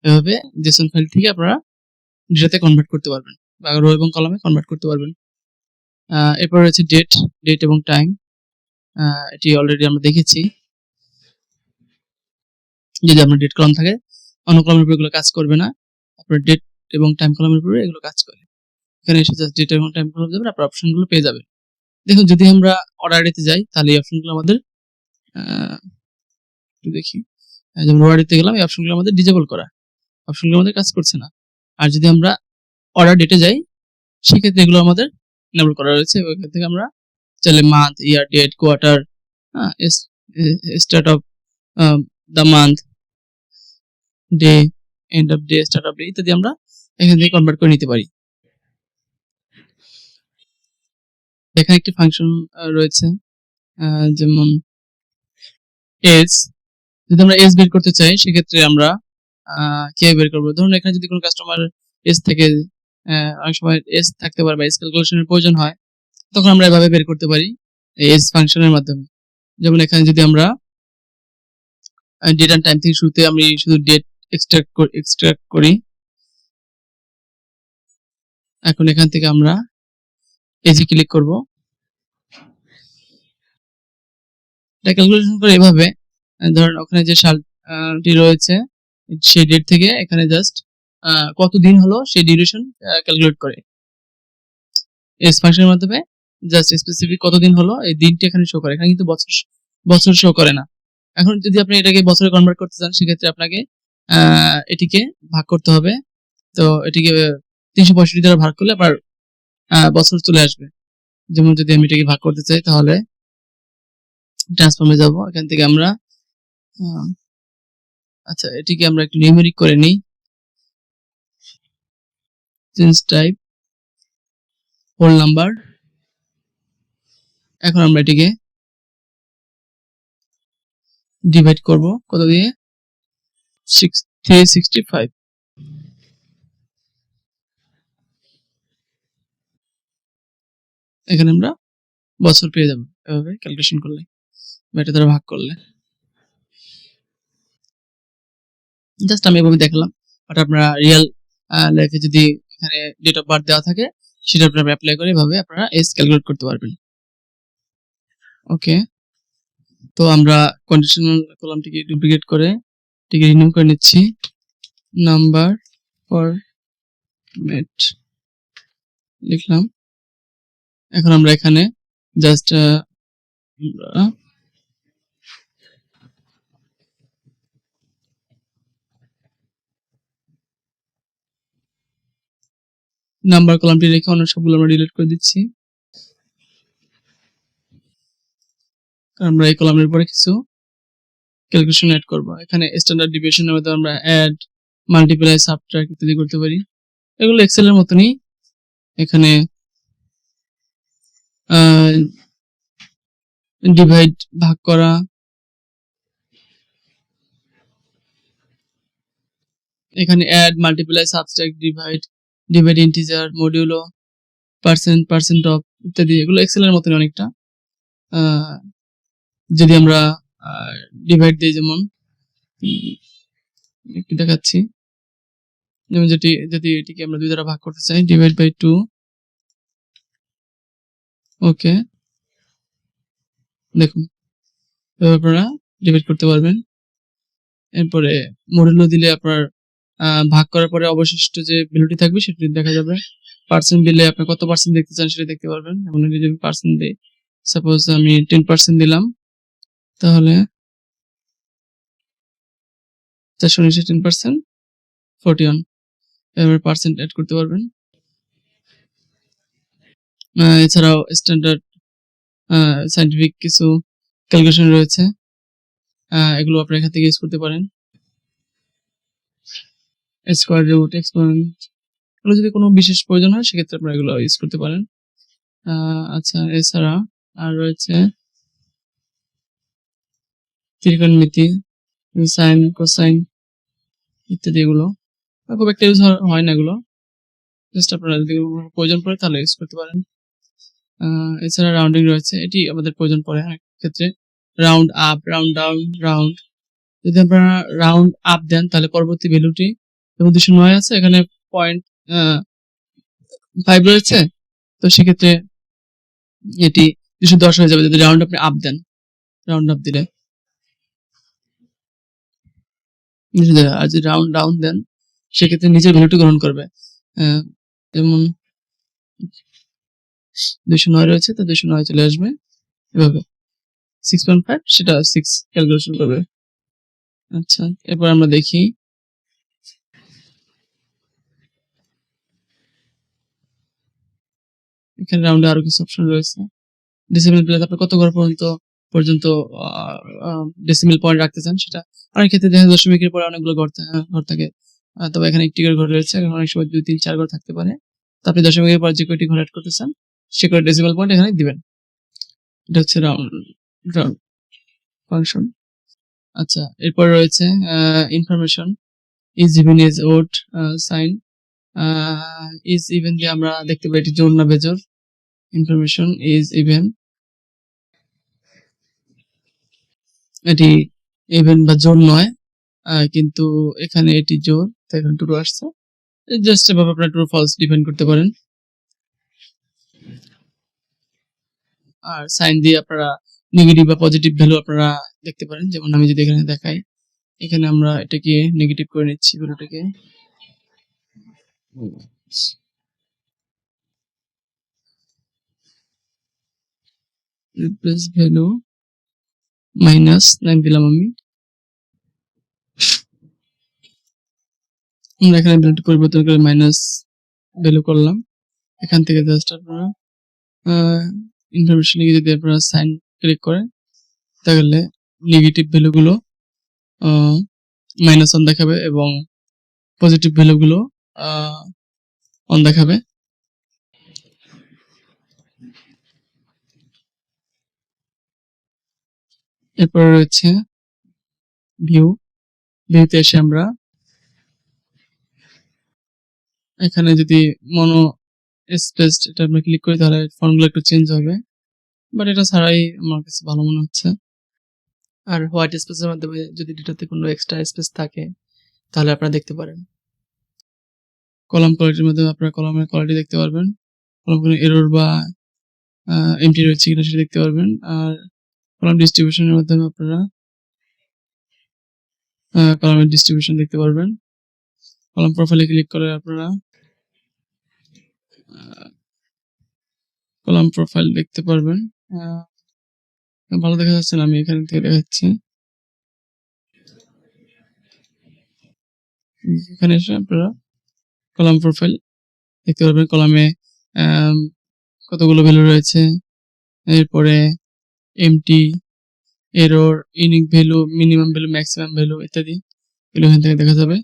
এভাবে জেসন ফাইল থেকে আপনারা ডেটাতে কনভার্ট করতে পারবেন বা রো এবং কলামে কনভার্ট করতে পারবেন। এরপর রয়েছে ডেট এবং টাইম। এটি অলরেডি আমরা দেখেছি। যদি আপনার ডেট কলাম থাকে, অন্য কলামের উপর এগুলো কাজ করবে না, আপনার ডেট এবং টাইম কলামের উপরে এগুলো কাজ করে। এখানে এসে জাস্ট ডেট এবং টাইম কলাম যাবেন, আপনার অপশনগুলো পেয়ে যাবেন। দেখুন যদি আমরা অর্ডার দিতে যাই, তাহলে এই অপশনগুলো আমাদের একটু দেখি, যেমন অর্ডার দিতে গেলাম, এই অপশনগুলো আমাদের ডিজেবল করা, অপশনগুলো আমাদের কাজ করছে না। আর যদি আমরা অর্ডার ডেটে যাই, সেক্ষেত্রে এগুলো আমাদের এনেবল করা রয়েছে। ওইখান থেকে আমরা চাইলে month, year, date, quarter, start of the month, day, end of day, start of day ইত্যাদি আমরা এখান থেকে কনভার্ট করে নিতে পারি। এখানে একটি ফাংশন রয়েছে, যেমন এজ। যদি আমরা এজ বের করতে চাই, সেক্ষেত্রে আমরা কিভাবে বের করবো? ধরুন এখানে যদি কোনো কাস্টমার এজ থেকে, অনেক সময় এজ থাকতে পারে বা এজ ক্যালকুলেশনের প্রয়োজন হয়, তখন আমরা এভাবে বের করতে পারি এজ ফাংশনের মাধ্যমে। যেমন এখানে যদি আমরা ডেট এন্ড টাইম থেকে শুরুতে আমি শুধু ডেট এক্সট্রাক্ট করি, এখন এখান থেকে আমরা এজে ক্লিক করব। এটা ক্যালকুলেশন করে এভাবে, ধরেন ওখানে যে সালটি রয়েছে সেই ডেট থেকে এখানে জাস্ট কত দিন হলো সেই ডিউরেশন ক্যালকুলেট করে এস ফাংশনের মাধ্যমে জাস্ট স্পেসিফিক কতদিন হলো এই দিনটি এখানে শো করে, এখানে কিন্তু বছর বছর শো করে না। এখন যদি আপনি এটাকে বছরে কনভার্ট করতে চান সেক্ষেত্রে আপনাকে এটিকে ভাগ করতে হবে। তো এটিকে 365 দ্বারা ভাগ করলে আবার বছর চলে আসবে। যেমন যদি আমি এটাকে ভাগ করতে চাই তাহলে ট্রান্সফর্মে যাব, এখান থেকে আমরা আচ্ছা এটিকে আমরা একটু নিউমেরিক করে নিই, চেঞ্জ টাইপ হোল নাম্বার। এখন আমরা এটিকে ডিভাইড করব কত দিয়ে, 365। এখানে আমরা বছর পেয়ে যাব এভাবে ক্যালকুলেশন করলে বা এটা দ্বারা ভাগ করলে। জাস্ট আমি এভাবে দেখলাম, বাট আপনারা রিয়েল লাইফে যদি এখানে ডেট অফ বার্থ দেওয়া থাকে সেটা আপনারা অ্যাপ্লাই করে এভাবে আপনারা এজ ক্যালকুলেট করতে পারবেন। ওকে, তো আমরা কন্ডিশনাল কলামটিকে ডুপ্লিকেট করে এটিকে রিনিউ করে নিচ্ছি, নাম্বার ফরম্যাট লিখলাম। এখন আমরা এখানে জাস্ট নাম্বার কলামটি রেখে অন্য সবগুলো আমরা ডিলিট করে দিচ্ছি, কারণ আমরা এই কলামের পরে কিছু ক্যালকুলেশন অ্যাড করব। এখানে স্ট্যান্ডার্ড ডিভিয়েশনের মধ্যে আমরা অ্যাড, মাল্টিপ্লাই, সাবট্রাক্ট ইত্যাদি করতে পারি। এগুলো এক্সেলের মতনই। এখানে ডিভাইড ভাগ করা, এখানে add, multiply, subtract, divide integer, modulo, percent of ইত্যাদি, এগুলো এক্সেলের মতনই অনেকটা। যদি আমরা ডিভাইড দিই, যেমন একটু দেখাচ্ছি, যেমন যদি এটিকে আমরা 2 দ্বারা ভাগ করতে চাই, ডিভাইড বাই 2। ওকে, দেখুন আপনারা ডিভাইড করতে পারবেন। এরপরে মডুলো দিলে আপনার ভাগ করার পরে অবশিষ্ট যে ভ্যালুটি থাকবে সেটি দেখা যাবে। পার্সেন্ট দিলে আপনি কত পার্সেন্ট দেখতে চান সেটা দেখতে পারবেন। এখন যদি আমি পার্সেন্ট দিই, সাপোজ আমি 10% দিলাম, তাহলে 419 10% 41, এবার পার্সেন্ট অ্যাড করতে পারবেন। এছাড়াও স্ট্যান্ডার্ড সায়েন্টিফিক কিছু ক্যালকুলেশন রয়েছে, এগুলো আপনারা এখান থেকে ইউজ করতে পারেন। স্কয়ার রুট, এক্সপোনেন্ট, এগুলো যদি কোনো বিশেষ প্রয়োজন হয় সেক্ষেত্রে আপনারা এগুলো ইউজ করতে পারেন। আচ্ছা, এছাড়া আর রয়েছে ত্রিকোণমিতি, সাইন, কোসাইন ইত্যাদি, এগুলো খুব একটা ইউজ হয় না, এগুলো জাস্ট আপনারা যদি প্রয়োজন পড়ে তাহলে ইউজ করতে পারেন। এছাড়া রাউন্ডিং রয়েছে, এটি আমাদের প্রয়োজন পড়ে অনেক ক্ষেত্রে। Round up, round down, round, যদি আপনারা রাউন্ড আপ দেন তাহলে পরবর্তী ভ্যালুটি যেমন 209 আছে, এখানে 0.5 রয়েছে, তো সেক্ষেত্রে এটি 210 হয়ে যাবে যদি রাউন্ড আপনি আপ দেন। রাউন্ড আপ দিলে, আর যদি রাউন্ড ডাউন দেন সেক্ষেত্রে নিচের ভ্যালুটি গ্রহণ করবে। যেমন 209 রয়েছে, তো 209 চলে আসবে এভাবে। 6.5 সেটা 6 ক্যালকুলেশন করবে। আচ্ছা, এরপর আমরা দেখি এখানে রাউন্ডে আরো কিছু অপশন রয়েছে। ডেসিমেল প্লেস আপনি কত ঘর পর্যন্ত ডেসিমেল পয়েন্ট রাখতে চান সেটা। অনেক ক্ষেত্রে দেখা যায় দশমিকের পরে অনেকগুলো ঘর থাকে, তবে এখানে একটি ঘর রয়েছে, অনেক সময় 2, 3, 4 ঘর থাকতে পারে। তো আপনি দশমিকের পর যে কয়টি ঘর অ্যাড করতে চান সে কয়টি ডেসিমেল পয়েন্ট এখানে দিবেন। এটা হচ্ছে রাউন্ড ফাংশন। আচ্ছা, এরপর রয়েছে information, is even, is odd, sign. Is even দিয়ে আমরা দেখতে পাই এটি জোড় না বেজোড়। ইনফরমেশন ইজ ইভেন, এটি ইভেন বা জোড় নয়, কিন্তু এখানে এটি জোড়, তাই এখানে ট্রু আসছে। জাস্ট এভাবে আপনারা ট্রু ফলস ডিফাইন করতে পারেন। আর সাইন দিয়ে আপনারা নেগেটিভ বা পজিটিভ ভ্যালু আপনারা দেখতে পারেন। যেমন আমি যদি এখানে দেখাই, এখানে আমরা এটাকে নেগেটিভ করে নিচ্ছি ভ্যালুটাকে। রিপ্লেস ভ্যালু -9 দিলাম আমি। আমরা এখানে ভ্যালুটি পরিবর্তন করে মাইনাস ভ্যালু করলাম। এখান থেকে জাস্ট আপনারা ইনফরমেশন যদি আপনারা সাইন ক্লিক করেন, তাহলে নেগেটিভ ভ্যালুগুলো -1 দেখাবে এবং পজিটিভ ভ্যালুগুলো অন দেখাবে। এরপর রয়েছে ভিউতে এসে আমরা এখানে যদি মনো স্পেসড এটা আমরা ক্লিক করি, তাহলে ফন্টগুলো একটু চেঞ্জ হবে, বাট এটা ছাড়াই আমার কাছে ভালো মনে হচ্ছে। আর হোয়াইট স্পেসের মাধ্যমে যদি ডেটাতে কোনো এক্সট্রা স্পেস থাকে, তাহলে আপনারা দেখতে পারেন। কলাম কোয়ালিটির মাধ্যমে আপনারা কলামের কোয়ালিটি দেখতে পারবেন, কলাম কোনো এরর বা এমটি রয়েছে কিনা সেটা দেখতে পারবেন। আর কলাম ডিস্ট্রিবিউশনের মাধ্যমে আপনারা কলামের ডিস্ট্রিবিউশন দেখতে পারবেন। কলাম প্রোফাইলে ক্লিক করে আপনারা কলাম প্রোফাইল দেখতে পারবেন। ভালো দেখা যাচ্ছে না, আমি এখান থেকে দেখাচ্ছি। এখানে এসে আপনারা কলাম প্রোফাইল দেখতে পারবেন। কলামে কতগুলো ভ্যালু রয়েছে, এরপরে empty, error, unique value, minimum value, maximum value ইত্যাদি এগুলো এখান থেকে দেখা যাবে।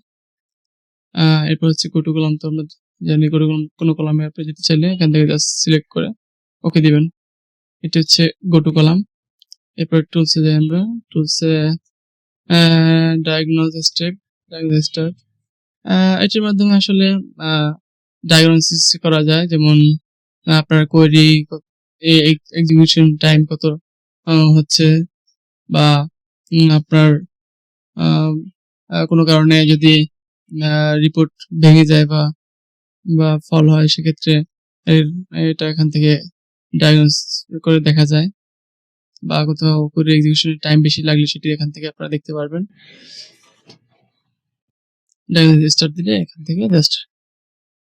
এরপর হচ্ছে গো টু কলাম, তো আমরা জানি গো টু কলাম কোনো কলামে আপনি যেতে চাইলে এখান থেকে জাস্ট সিলেক্ট করে ওকে দিবেন। এটা হচ্ছে গো টু কলাম। এরপর টুলসে যাই আমরা, টুলসে ডায়াগনোজ স্টেপ এটার মাধ্যমে আসলে ডায়াগনোসিস করা যায়, যেমন আপনার কোয়েরি এক্সিকিউশন টাইম কত হচ্ছে, বা আপনার কোনো কারণে যদি রিপোর্ট ভেঙে যায় বা ফল হয়, সেক্ষেত্রে এটা এখান থেকে ডায়াগনোস করে দেখা যায়, বা কোথাও কোয়েরি এক্সিকিউশনের টাইম বেশি লাগলে সেটি এখান থেকে আপনারা দেখতে পারবেন। ডায়াগনোস স্টার্ট দিলে এখান থেকে জাস্ট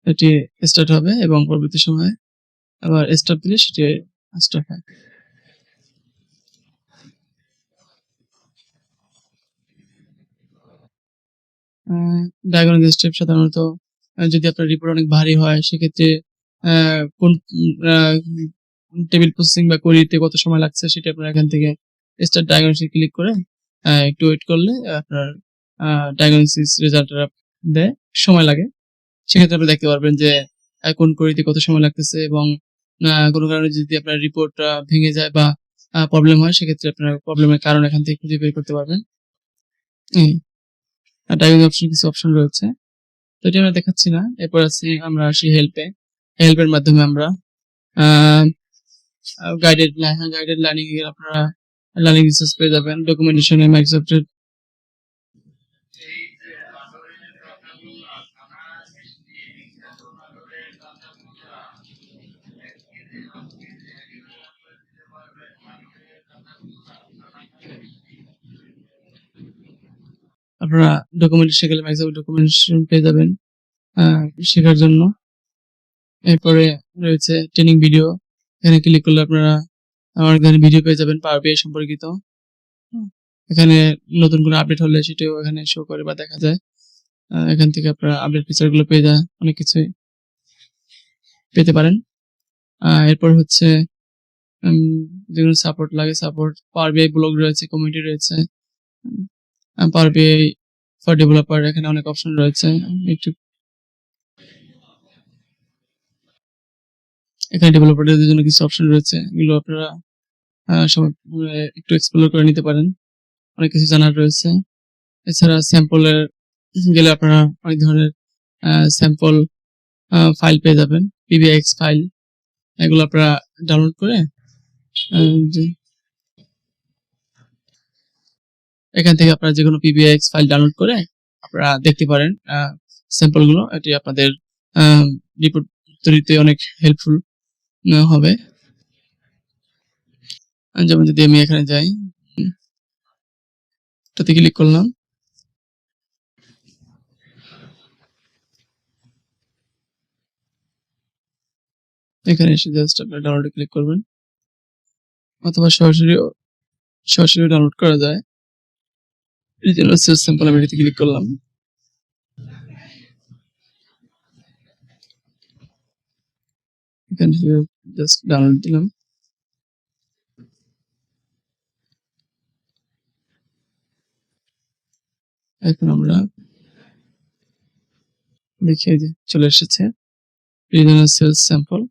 এটি স্টার্ট হবে এবং পরবর্তী সময়ে আবার স্টপ দিলে সেটি স্টপ হয়। ডায়াগনোস স্টেপ সাধারণত যদি আপনার রিপোর্ট অনেক ভারী হয়, সেক্ষেত্রে কোন টেবিল প্রসেসিং বা কোয়েরিতে কত সময় লাগছে সেটা আপনারা এখান থেকে স্টার্ট ডায়াগনোসিস ক্লিক করে একটু ওয়েট করলে আপনার ডায়াগনোসিস রেজাল্টটা দেয়, সময় লাগে। সেক্ষেত্রে আপনি দেখতে পারবেন যে কোন কোয়েরিতে কত সময় লাগতেছে, এবং কোনো কারণে যদি আপনার রিপোর্টটা ভেঙে যায় বা প্রবলেম হয়, সেক্ষেত্রে আপনার প্রবলেমের কারণ এখান থেকে খুঁজে বের করতে পারবেন। ডায়াগনোস অপশন কিছু অপশন রয়েছে, তো এটা আমরা দেখাচ্ছি না। এরপর আমরা আসি হেল্পের মাধ্যমে আমরা গাইডেড লার্নিং এর আপনারা লার্নিং রিসোর্স পেয়ে যাবেন। ডকুমেন্টেশনে মাইক্রোসফটের আপনারা ডকুমেন্টেশন গেলে মাইক্রোসফট ডকুমেন্টেশন পেয়ে যাবেন শেখার জন্য। এরপরে রয়েছে ট্রেনিং ভিডিও, এখানে ক্লিক করলে আপনারা অনেক ধরনের ভিডিও পেয়ে যাবেন পাওয়ার বিআই সম্পর্কিত। এখানে নতুন কোনো আপডেট হলে সেটাও এখানে শো করে বা দেখা যায়। এখান থেকে আপনারা আপডেট ফিচারগুলো পেয়ে যায়, অনেক কিছুই পেতে পারেন। এরপর হচ্ছে যেগুলো সাপোর্ট লাগে, সাপোর্ট পাওয়ার বিআই ব্লগ রয়েছে, কমিউনিটি রয়েছে, পাওয়ার বিআই ফর ডেভেলপার, এখানে অনেক অপশন রয়েছে। এখানে ডেভেলপারদের জন্য কিছু অপশন রয়েছে, এগুলো আপনারা একটু এক্সপ্লোর করে নিতে পারেন, অনেক কিছু জানার রয়েছে। এছাড়া স্যাম্পলের গেলে আপনারা অনেক ধরনের স্যাম্পল ফাইল পেয়ে যাবেন, পিবিএক্স ফাইল, এগুলো আপনারা ডাউনলোড করে এখান থেকে আপনারা যে কোনো পিবিএক্স ফাইল ডাউনলোড করে আপনারা দেখতে পারেন স্যাম্পলগুলো। এটি আপনাদের রিপোর্ট তৈরিতে অনেক হেল্পফুল হবে। যেমন যদি আমি এখানে যাই, এটাতে ক্লিক করলাম, এখানে এসে জাস্ট আপনারা ডাউনলোডে ক্লিক করবেন, অথবা সরাসরি ডাউনলোড করা যায়। রিজনাল সেলস স্যাম্পল আমি এটাতে ক্লিক করলাম, এখানে জাস্ট ডাউনলোড দিলাম। এখন আমরা দেখি যে চলে এসেছে রিজনাল সেলস স্যাম্পল।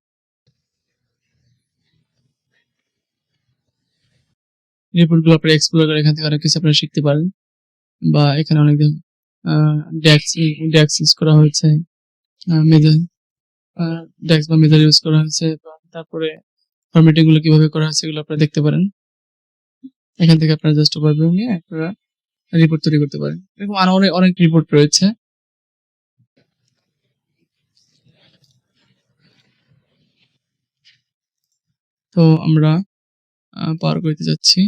রিপোর্টগুলো আপনারা এক্সপ্লোর করে এখান থেকে অনেক কিছু আপনারা শিখতে পারেন, বা এখানে অনেক ডেক্স ইউজ করা হয়েছে, মেজার ডেক্স বা মেজার ইউজ করা হয়েছে, তারপরে ফরম্যাটিং গুলো কিভাবে করা হয়েছে এগুলো আপনারা দেখতে পারেন। এখান থেকে আপনারা জাস্ট ওভারভিউ নিয়ে আপনারা রিপোর্ট তৈরি করতে পারেন। এরকম আরো অনেক রিপোর্ট রয়েছে। তো আমরা পাওয়ার করতে যাচ্ছি।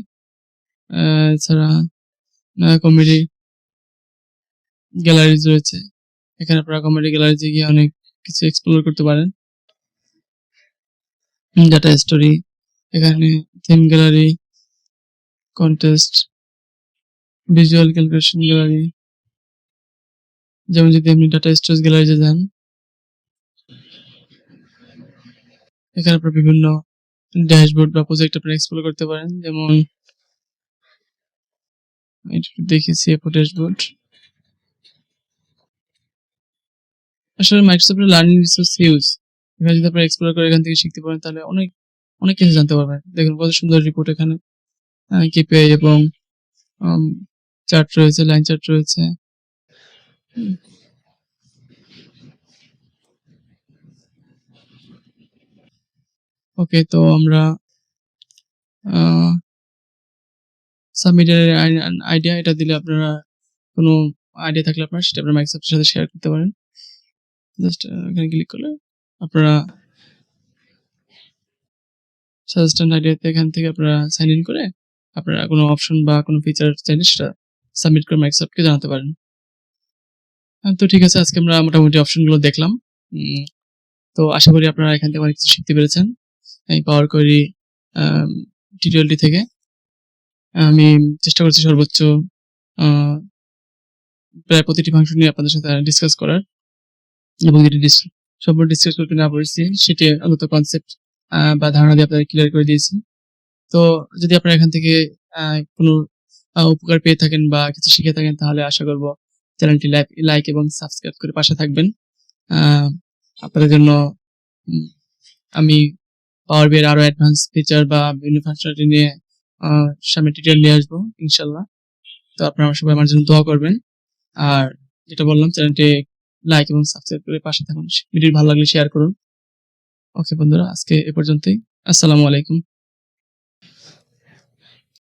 এছাড়া কমেডি গ্যালারিজ রয়েছে, এখানে আপনারা কমেডি গ্যালারিতে গিয়ে অনেক কিছু এক্সপ্লোর করতে পারেন। ডাটা স্টোরি, এখানে theme gallery, contest, visual calculation gallery. যেমন যদি আপনি ডাটা স্টোরেজ গ্যালারিতে যান, এখানে আপনারা বিভিন্ন ড্যাশবোর্ড বা প্রজেক্ট আপনারা এক্সপ্লোর করতে পারেন। যেমন দেখি সিএফও ড্যাশবোর্ড। আসলে মাইক্রোসফট লার্নিং রিসোর্স ইউজ, এখানে যদি আপনারা এক্সপ্লোর করে এখান থেকে শিখতে পারেন তাহলে অনেক কিছু জানতে পারবেন। দেখুন কত সুন্দর রিপোর্ট, এখানে কেপিআই এবং চার্ট রয়েছে, লাইন চার্ট রয়েছে। ওকে, তো আমরা সাবমিটের আইডিয়া এটা দিলে আপনারা কোনো আইডিয়া থাকলে আপনারা সেটা আপনারা মাইক্রোসফটের সাথে শেয়ার করতে পারেন। জাস্ট এখানে ক্লিক করলে আপনারা সাজেস্টেড আইডিয়াতে এখান থেকে আপনারা সাইন ইন করে আপনারা কোনো অপশন বা কোনো ফিচার চাইলে সেটা সাবমিট করে মাইক্রোসফটকে জানাতে পারেন। তো ঠিক আছে, আজকে আমরা মোটামুটি অপশনগুলো দেখলাম। তো আশা করি আপনারা এখান থেকে অনেক কিছু শিখতে পেরেছেন এই পাওয়ার কোয়েরি টিউটোরিয়ালটি থেকে। আমি চেষ্টা করছি সর্বোচ্চ প্রায় প্রতিটি ফাংশন নিয়ে আপনাদের সাথে ডিসকাস করার, এবং যেটি সম্পূর্ণ ডিসকাস করতে না পারছি সেটি অন্তত কনসেপ্ট বা ধারণা দিয়ে আপনাদের ক্লিয়ার করে দিয়েছি। তো যদি আপনারা এখান থেকে কোনো উপকার পেয়ে থাকেন বা কিছু শিখে থাকেন তাহলে আশা করব চ্যানেলটি লাইক এবং সাবস্ক্রাইব করে পাশে থাকবেন। আপনাদের জন্য আমি পাওয়ার বিআই আরো অ্যাডভান্স ফিচার বা বিভিন্ন ফাংশনালিটি নিয়ে সামনে টিউটোরিয়াল নিয়ে আসবো ইনশাল্লাহ। তো আপনারা সবাই আমার জন্য দোয়া করবেন, আর যেটা বললাম চ্যানেলটি লাইক এবং সাবস্ক্রাইব করে পাশে থাকুন। ভিডিও ভালো লাগলে শেয়ার করুন। ওকে বন্ধুরা, আজকে এ পর্যন্তই। আসসালামু আলাইকুম।